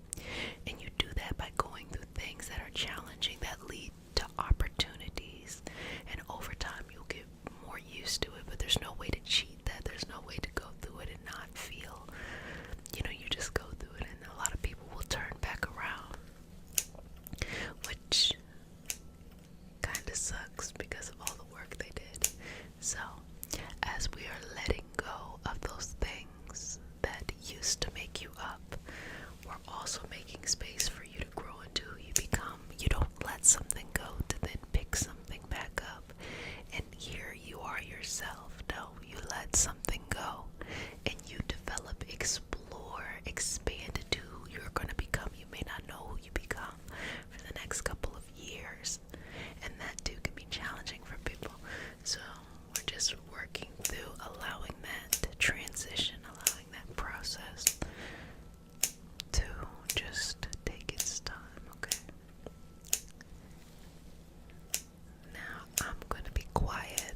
And you do that by going through things that are challenging, that lead to opportunities. And over time you'll get more used to it, but there's no way to cheat that. There's no way to go through it and not feel, you just go through it, and a lot of people will turn back around, which kind of sucks because of all the work they did. So as we are letting go of those things that used to make you up, we're also making space for you to grow into who you become. You don't let something go to then pick something back up and here you are yourself. No, you let something go and you develop, explore, expand into who you're going to become. You may not know who you become for the next couple of years, and that too can be challenging for people. So we're just working through allowing that transition, allowing that process to just take its time, okay? Now I'm going to be quiet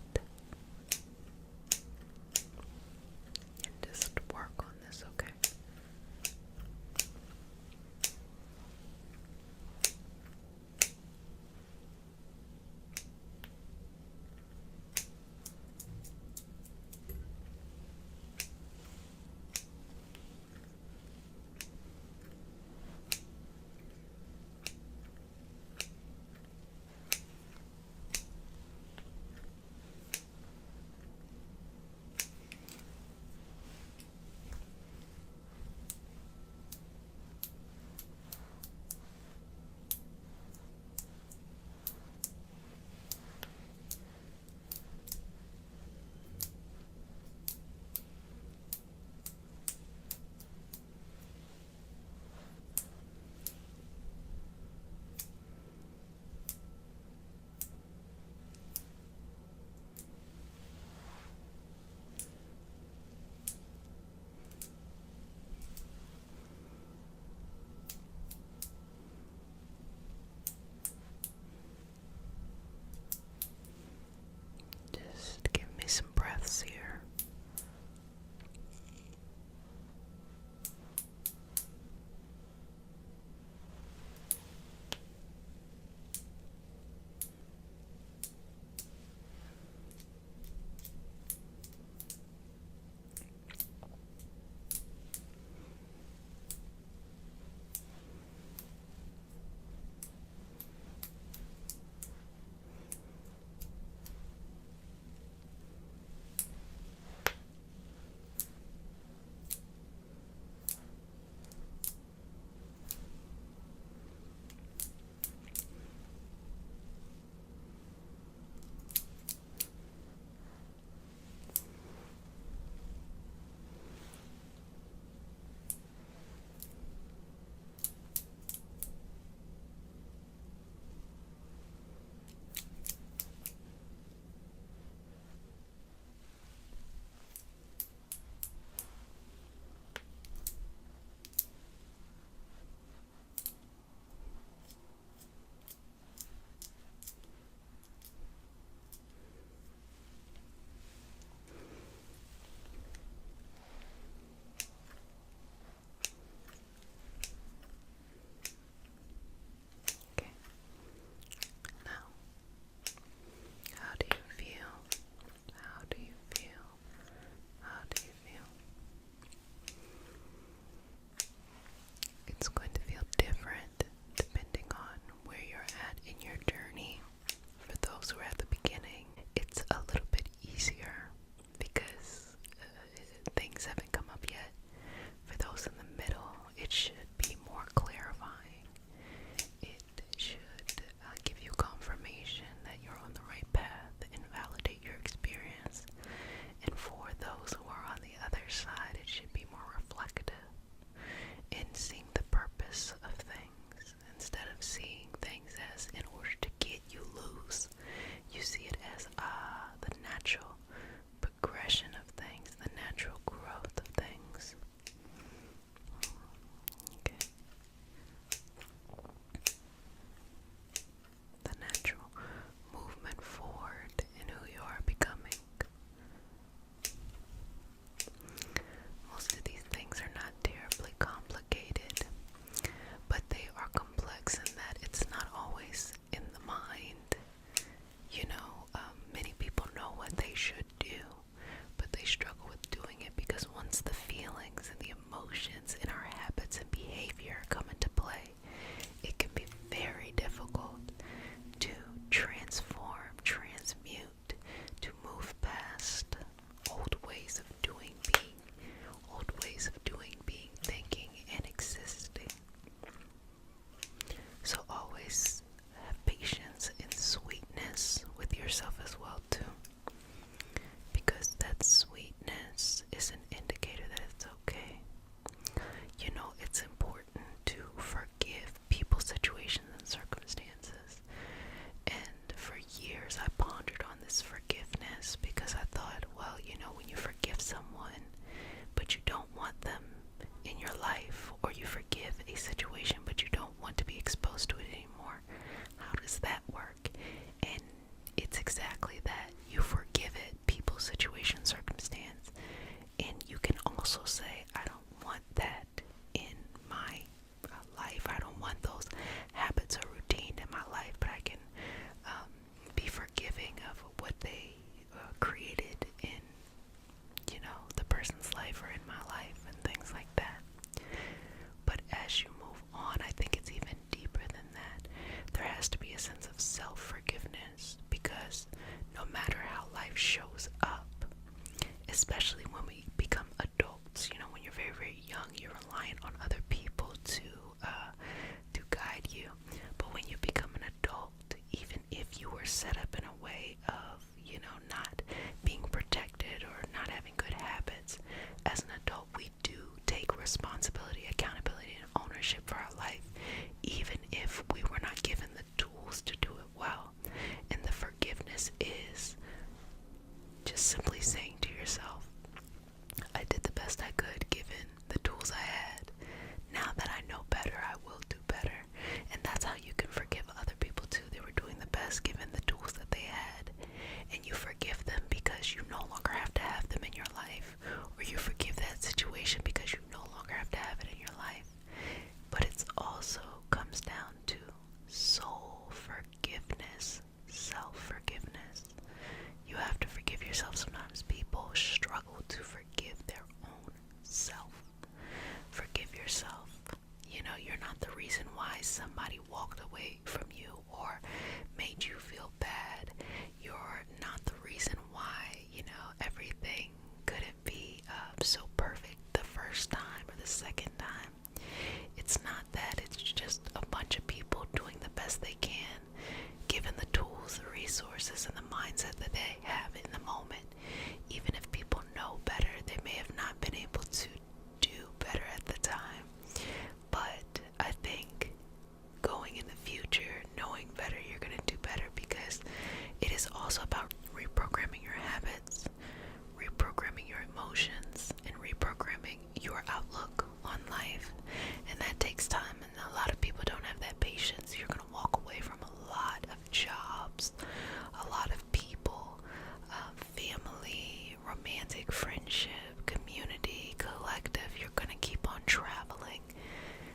romantic, friendship, community, collective, you're going to keep on traveling.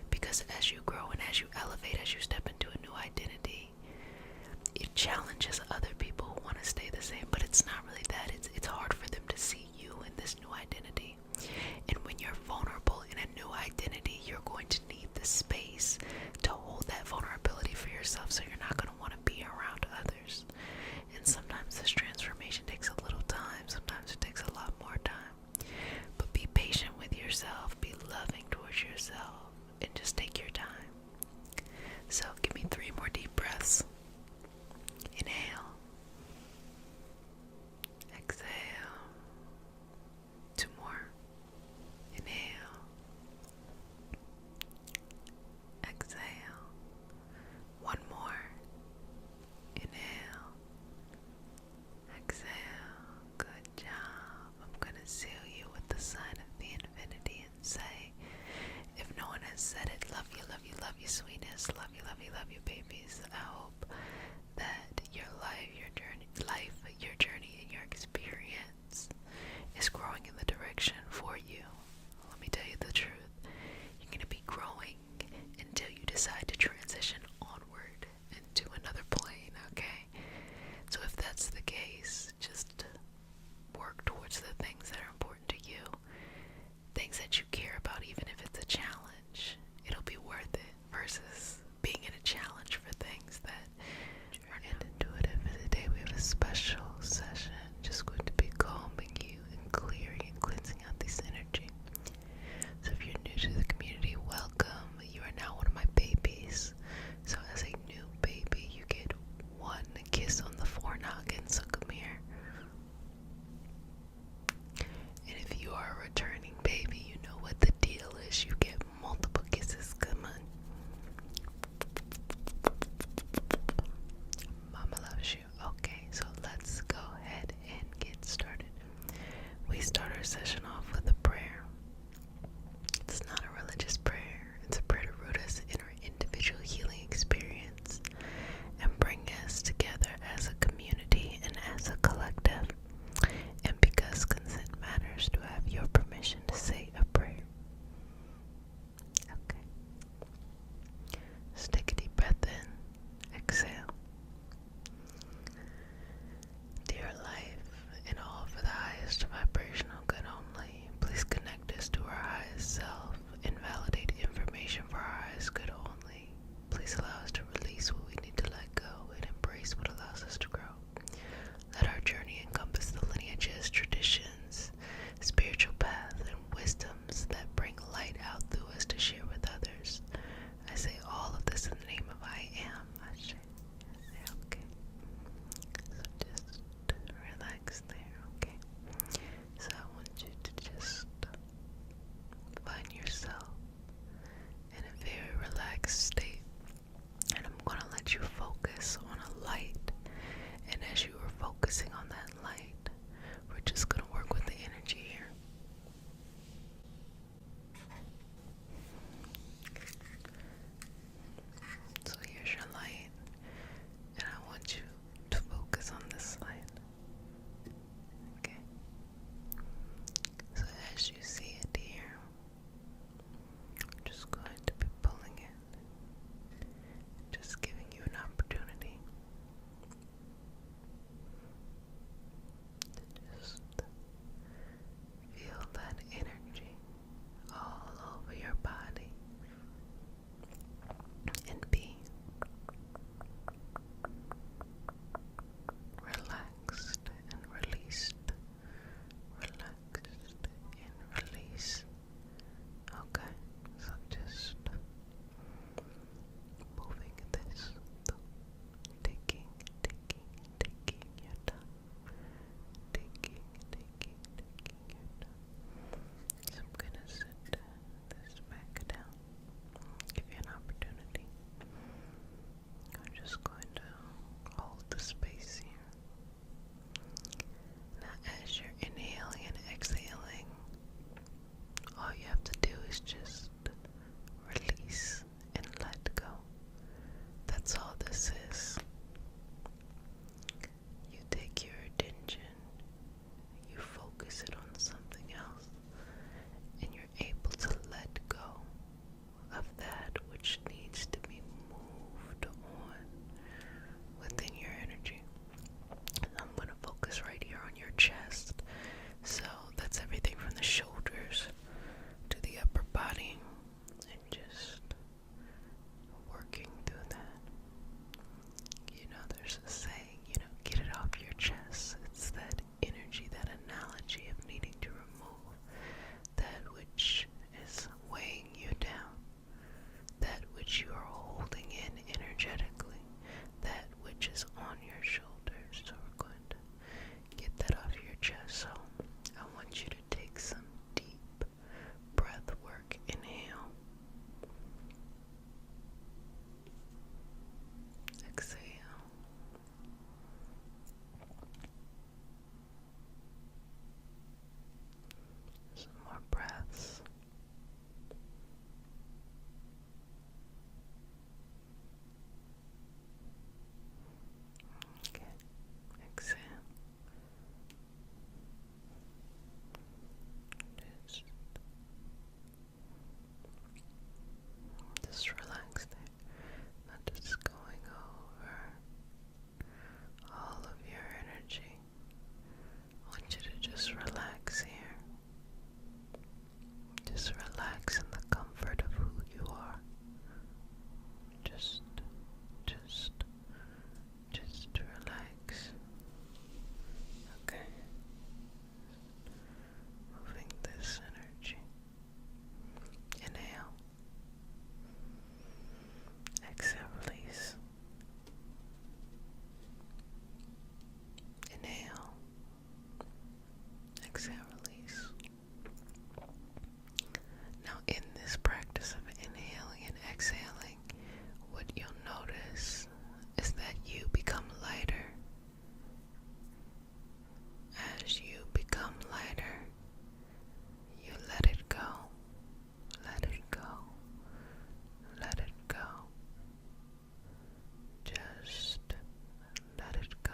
Because as you grow and as you elevate, as you step into a new identity, it challenges other people who want to stay the same. But it's not really that. It's hard for them to see you in this new identity. And when you're vulnerable in a new identity, you're going to need the space to hold that vulnerability for yourself, so you're not going to want to be around others. And sometimes this transformation takes a little time, sometimes it takes a lot more time. But be patient with yourself, be loving towards yourself, and just take your time. So give me 3 more deep breaths. Inhale. Exhale. 2 more. Inhale. Exhale. 1 more. Inhale. Exhale. Good job. I'm going to seal you with the sign of the infinity and say, if no one has said it, love you, love you, love you, sweetness, love you, love you, love you, babies. I hope that your journey, and your experience is growing in the direction for you. Let me tell you the truth. You're going to be growing until you decide to transition onward into another plane, okay? So if that's the case, just work towards the things that are important to you, things that you care about, even if it's a challenge. It'll be worth it versus being in a challenge for things that aren't intuitive. For today we have a special session, just going to be calming you and clearing and cleansing out this energy. So if you're new to the community, welcome. You are now one of my babies. So as a new baby, you get 1 kiss on the forenoggin, so come here. And if you are a returning baby, you know what the deal is. You get multiple kisses. Come on. Mama loves you. Okay, so let's go ahead and get started. We start our session off with a prayer. It's not a religious prayer. It's a prayer to root us in our individual healing experience and bring us together as a community and as a collective. And because consent matters, to have your permission exhale, release. Now, in this practice of inhaling and exhaling, what you'll notice is that you become lighter. As you become lighter, you let it go, let it go, let it go. Just let it go.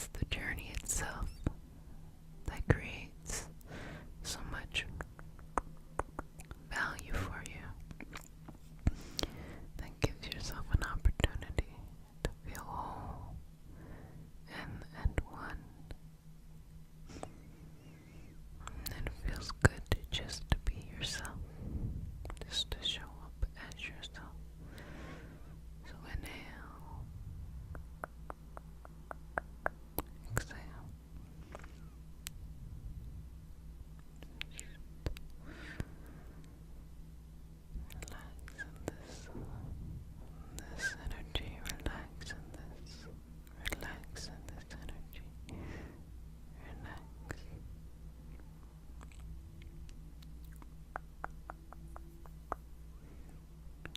it's the journey itself that creates so much value for you, that gives yourself an opportunity to feel whole and one. And it feels good just to be yourself, just to show up as yourself. So inhale, exhale. Relax in this energy, relax in this, relax in this energy, relax.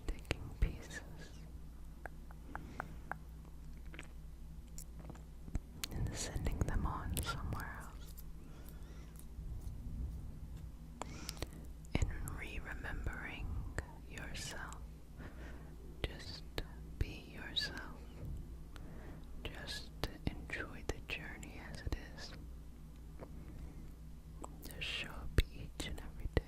Taking pieces and sending them on somewhere else. And re-remembering yourself. Just be yourself. Just enjoy the journey as it is. Just show up each and every day.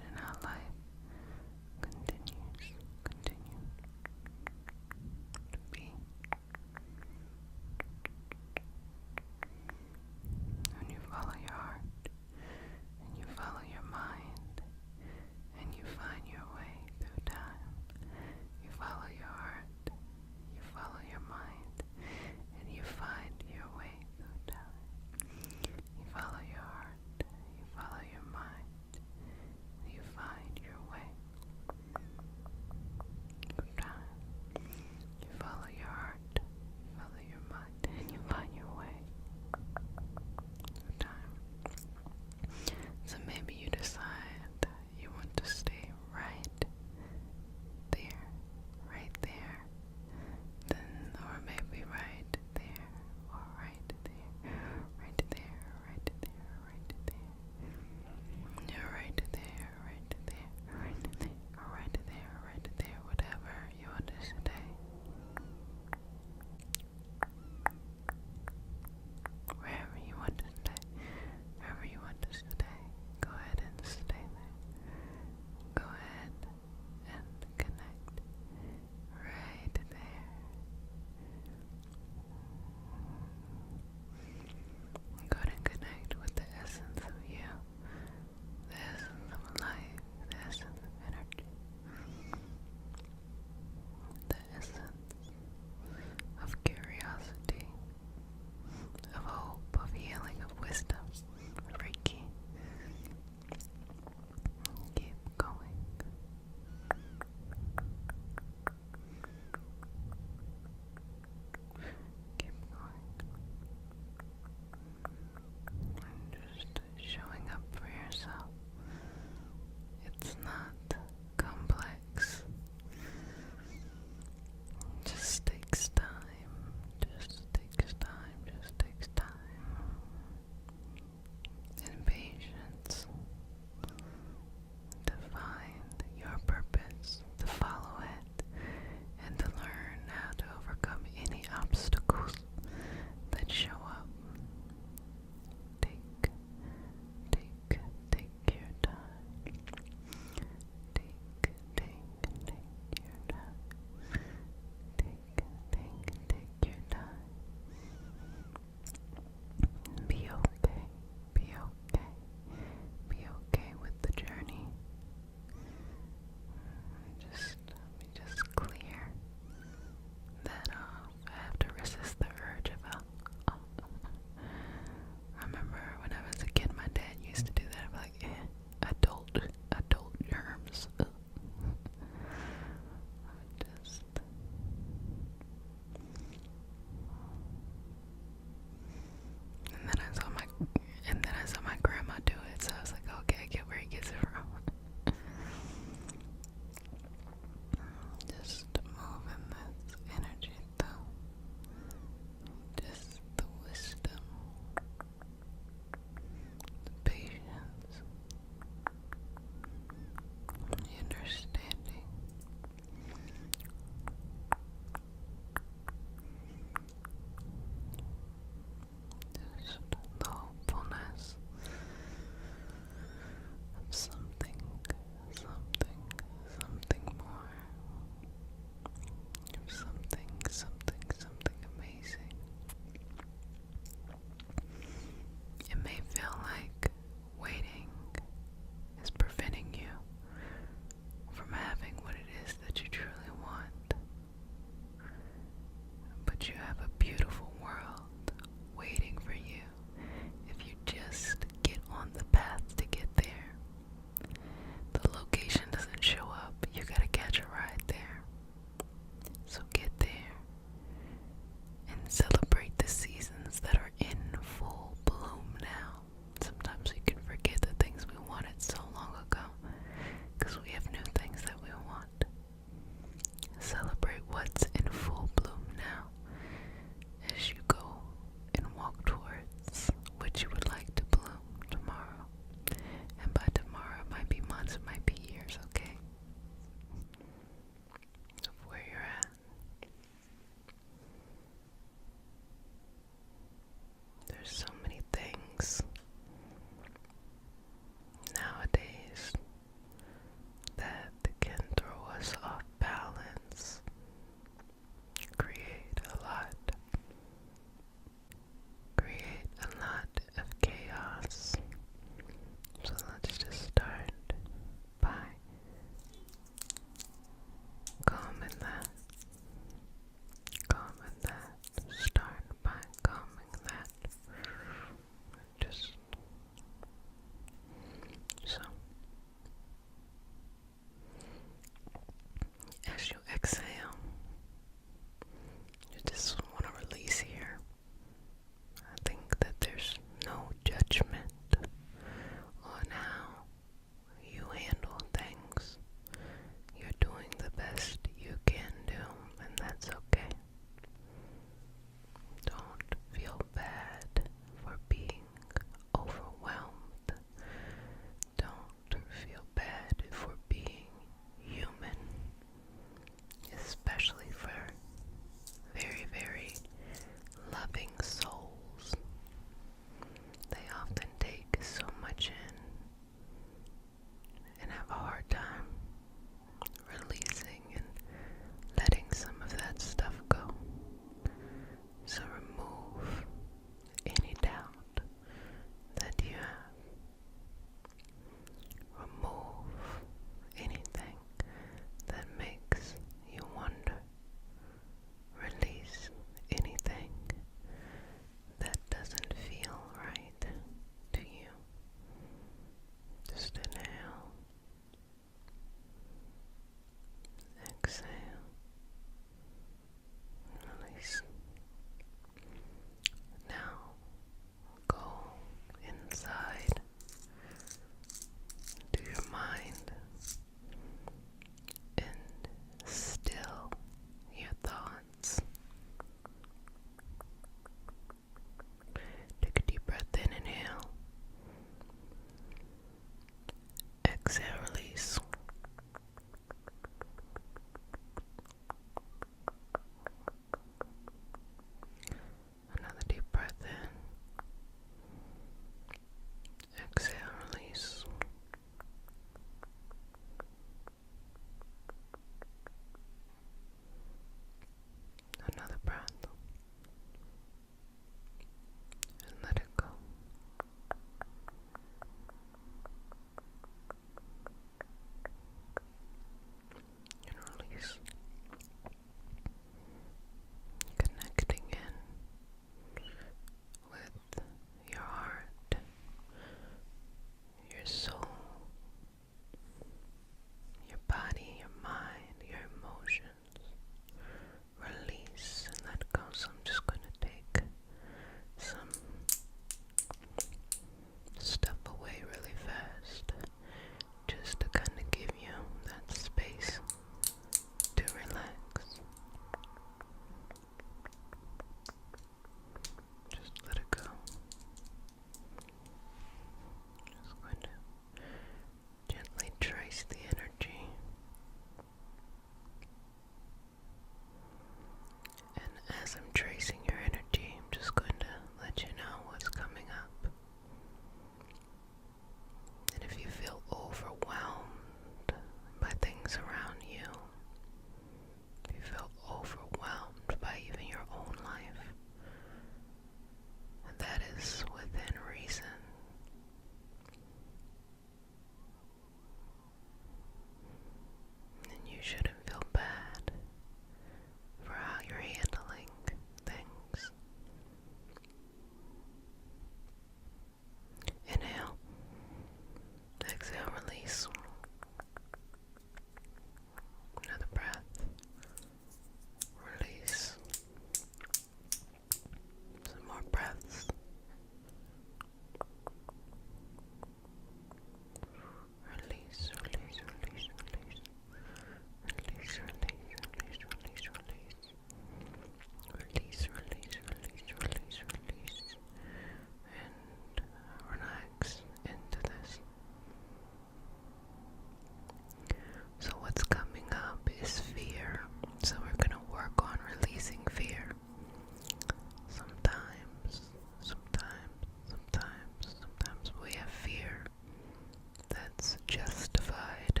justified.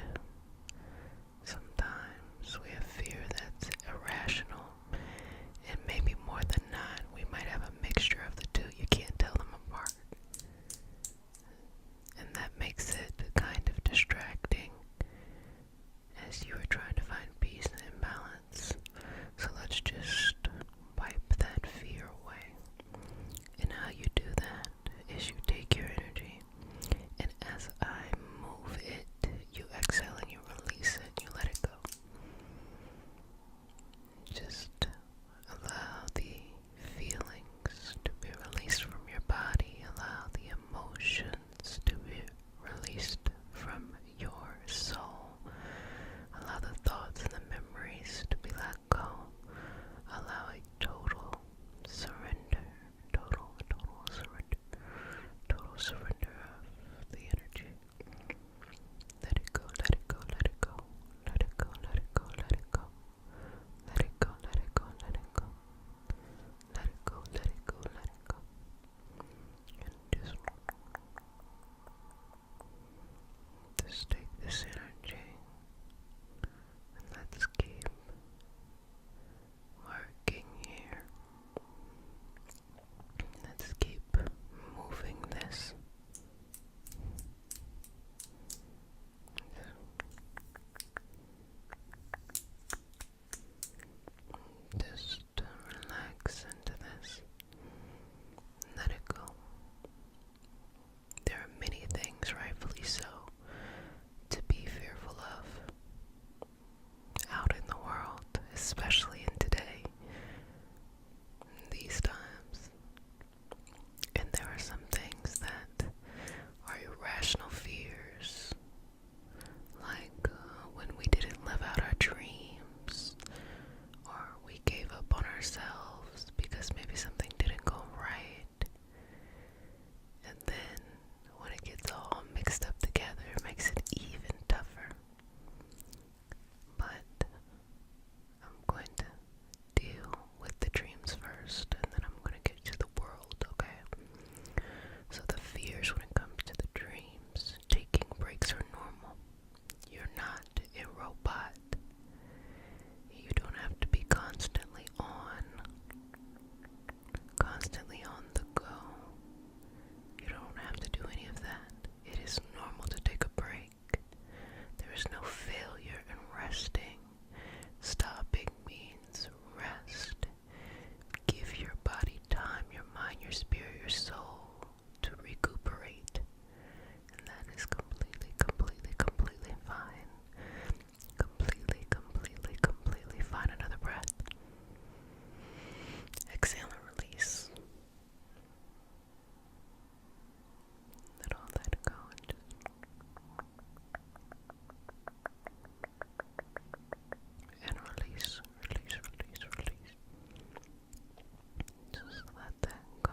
Sometimes we have fear that's irrational, and maybe more than not, we might have a mixture of the two. You can't tell them apart. And that makes it kind of distracting as you are trying to find peace and balance. So let's just wipe that fear away. And how you do that is you take your energy, and as I move it, you exhale and you release it, you let it go. Just allow the feelings to be released from your body, allow the emotions to be released from your soul, allow the thoughts and the memories to be let go, allow a total surrender, total surrender of the energy. Let it go, let it go, let it go, let it go, let it go, let it go, let it go, let it go, let it go, let it go, let it go, let it go, and just take this energy and let's keep working here. Let's keep moving this. Just relax into this. Let it go. There are many things, rightfully so, to be fearful of out in the world, especially in today, these times. And there are some things that are irrational fears, like when we didn't live out our dreams, or we gave up on ourselves because maybe something didn't go right. And then when it gets all mixed up together, it makes it even tougher. But I'm going to deal with the dreams first, and then I'm going to get to the world, okay? So the fears when it comes to the dreams, taking breaks are normal. You're not a robot. You don't have to be constantly on the go. You don't have to do any of that. It is normal to take a break. There is no failure in resting. Stopping means rest. Give your body time, your mind, your spirit, your soul to recuperate. And that is completely fine. Completely fine. Another breath. Exhale and release. Let all that go and release. Just let that go.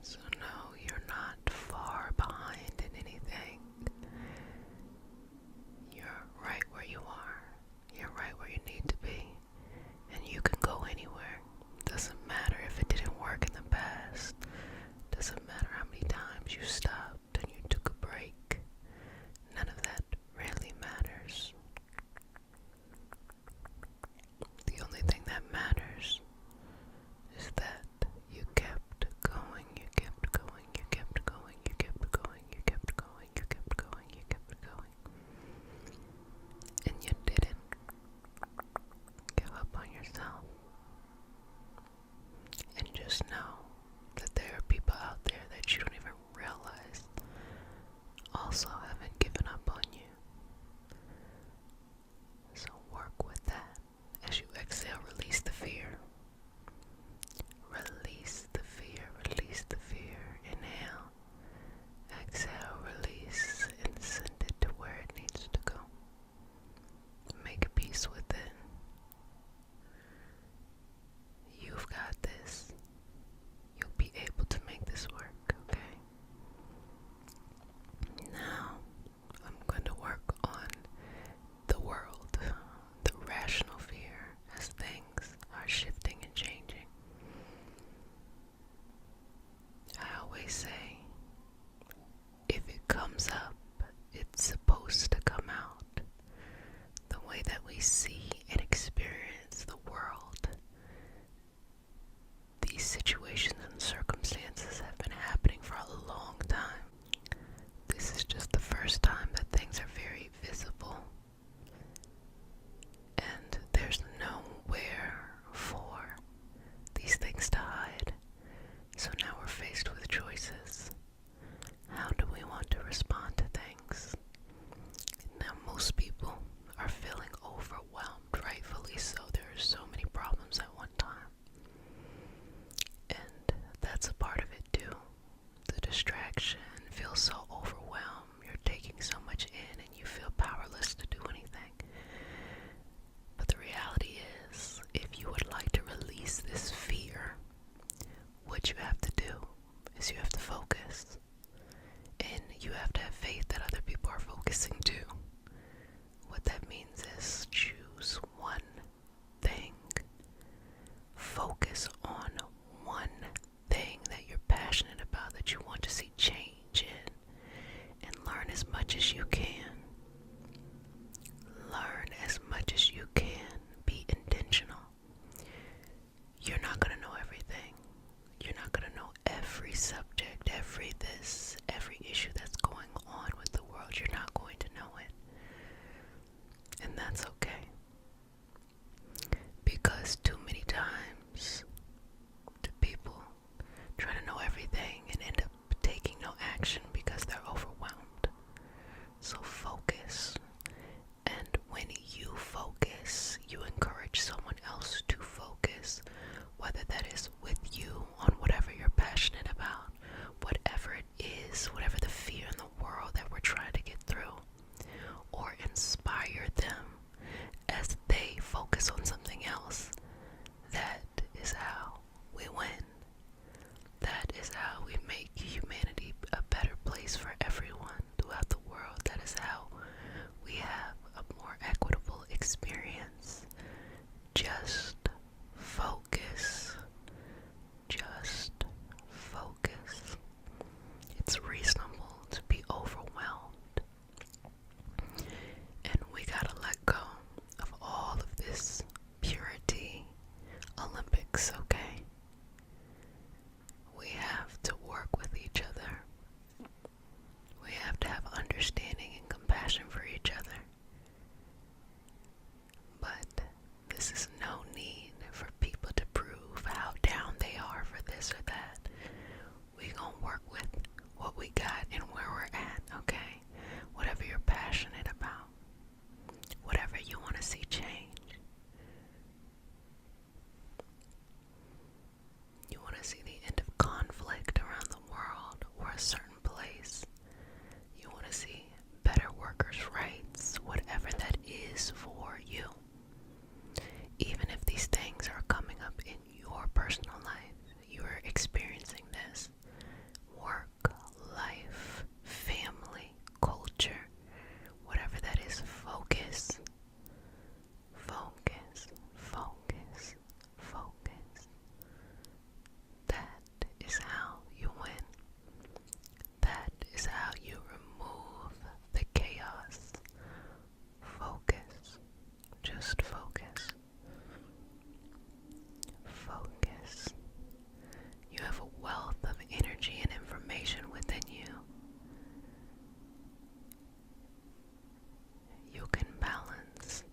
So no, you're not far behind in anything. You're right where you are. You're right where you need to be. And you can go anywhere. Doesn't matter if it didn't work in the past. Doesn't matter how many times you stopped and you took a break. None of that really matters. The only thing that matters is that you kept going, you kept going, you kept going, you kept going, you kept going, you kept going, you kept going. And you didn't give up on yourself. And just know that there are people out there that you don't even realize focus. And you have to have faith that other people are focusing too. What that means is choose one thing. Focus on one thing that you're passionate about, that you want to see change in, and learn as much as you can. Learn as much as you can. Be intentional. You're not going to know everything. You're not going to know every subject, every issue that's going on with the world. You're not going to know it. And that's okay. Because too many times do people try to know everything and end up taking no action because they're overwhelmed. So focus. And when you focus, you encourage someone else to focus, whether that is with you on whatever you're passionate about, whatever it is, whatever the fear in the world that we're trying to get through, or inspire them as they focus on something else. That is how we win. That is how we make humanity a better place for everyone throughout the world. That is how we have a more equitable experience. Just focus. Just focus. It's reasonable to be overwhelmed. And we gotta let go of all of this purity Olympics, okay? We have to work with each other. We have to have understanding and compassion for each other. But this is no need for people to prove how down they are for this or that. We gonna work with what we got and where we're at, okay? Whatever you're passionate about. Whatever you want to see change. You want to see the end of conflict around the world or a certain place. You want to see better workers' rights, whatever that is for you. Even if these things are coming up in your personal life, you are experiencing this. Work, life, family, culture, whatever that is, focus. Focus, focus, focus. That is how you win. That is how you remove the chaos. Focus. Just focus. Focus. You have a wealth of energy and information within you. You can balance.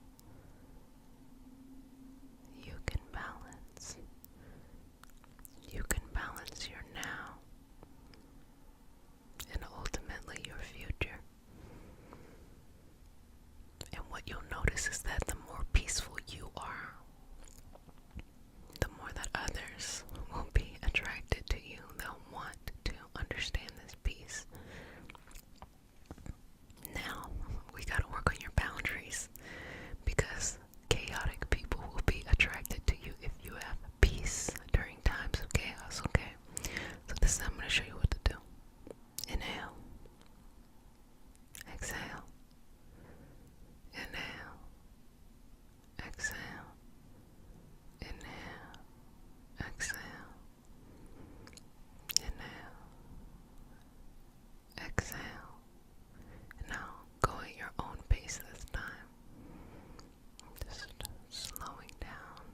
You can balance. You can balance your now and ultimately your future. And what you'll notice is that the more peaceful you are, the more that others will be attracted to you. They'll want to understand this peace. Now, we gotta work on your boundaries, because chaotic people will be attracted to you if you have peace during times of chaos, okay? So this is, I'm gonna show you what to do. Inhale. Exhale. Inhale. Exhale. Inhale. Exhale. Inhale. Exhale. Now go at your own pace this time. Just slowing down.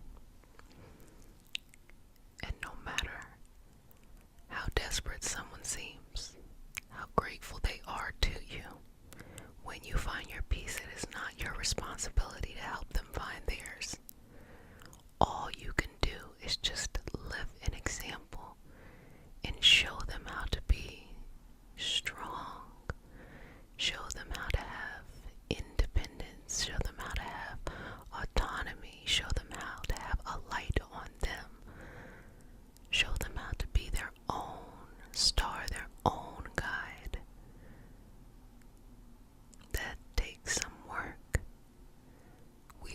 And no matter how desperate someone seems, how grateful they are to you, when you find your peace, it is not your responsibility to help them find theirs. All you can do is just live an example and show them how to be strong. Show them how to have independence. Show them how to have autonomy. Show them how to have a light on them. Show them how to be their own star, their own guide. That takes some work. We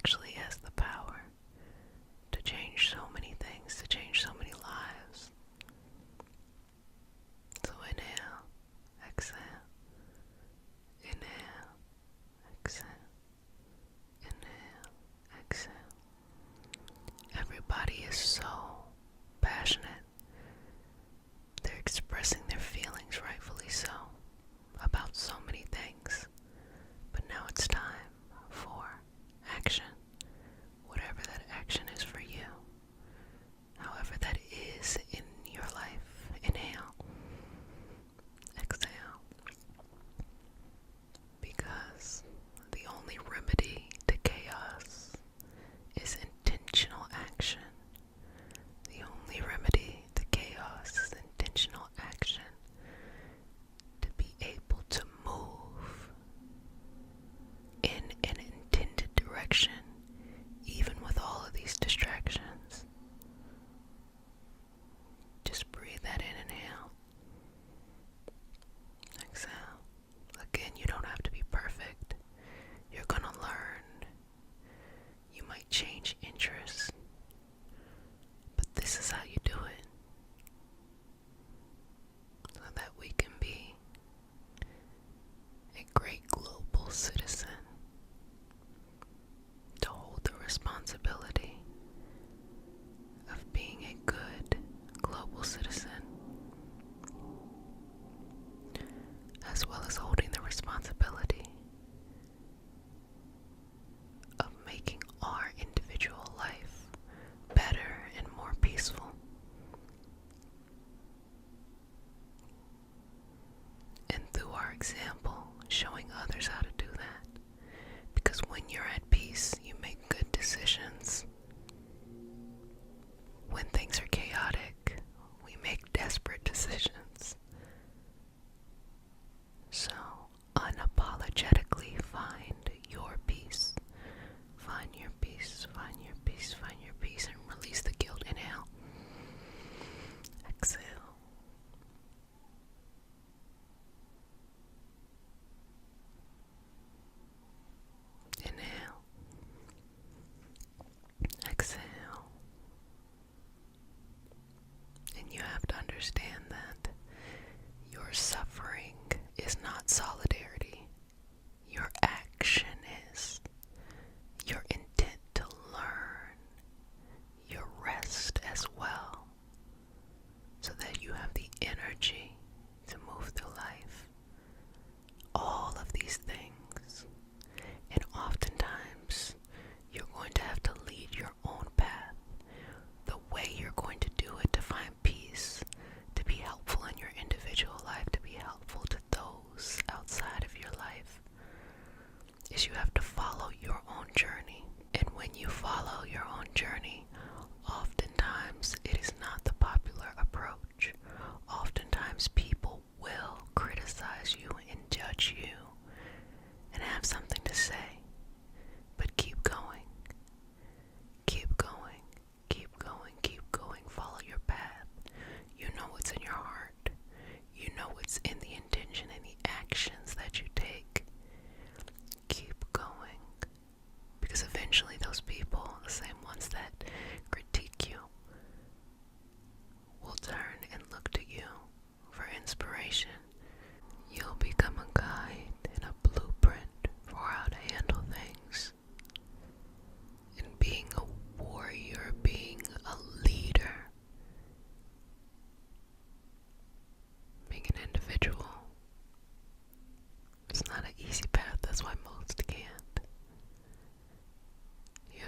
actually has the power to change so many things, to change so many lives. So inhale, exhale, inhale, exhale, inhale, exhale. Everybody is so passionate. They're expressing their feelings, rightfully so, about so many things. But now it's time for action. Whatever that action is for you. However that is in your life. Inhale. Exhale. Because the only remedy to chaos is intentional action. The only remedy to chaos is intentional action. To be able to move in an intended direction, even with all of these distractions. Just breathe that in, inhale. Exhale. Again, you don't have to be perfect. You're gonna learn. You might change interests, but this is how you do it. So that we can be a great global citizen. To hold the responsibility of being a good global citizen, as well as holding the responsibility of making our individual life better and more peaceful. And through our example, showing others how to do that. Because when you're at peace, you make good decisions. When things are chaotic, we make desperate decisions. So, unapologetically find your peace. Find your peace, find your peace, find your peace, and release the guilt. Inhale. Exhale. Inhale. Exhale. And you have to understand that your suffering is not solidarity. Your action is. Your intent to learn. Your rest as well. So that you have the energy to move through life. All of these things. And oftentimes, you're going to have to lead your own path. The way you're going to do it to find peace, to be helpful in your individual life, to be helpful to those outside of your life, is you have to follow your own journey. And when you follow your own journey, oftentimes it is not the popular approach. Oftentimes people will criticize you and judge you and have something to say. But keep going. Keep going. Keep going. Keep going. Follow your path. You know what's in your heart. You know what's in the intention and the actions that you take. Keep going. Because eventually those people, the same ones that critique you, will turn and look to you for inspiration. You'll become a guide and a blueprint for how to handle things. And being a warrior, being a leader, being an individual, it's not an easy path. That's why most can't. You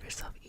yourself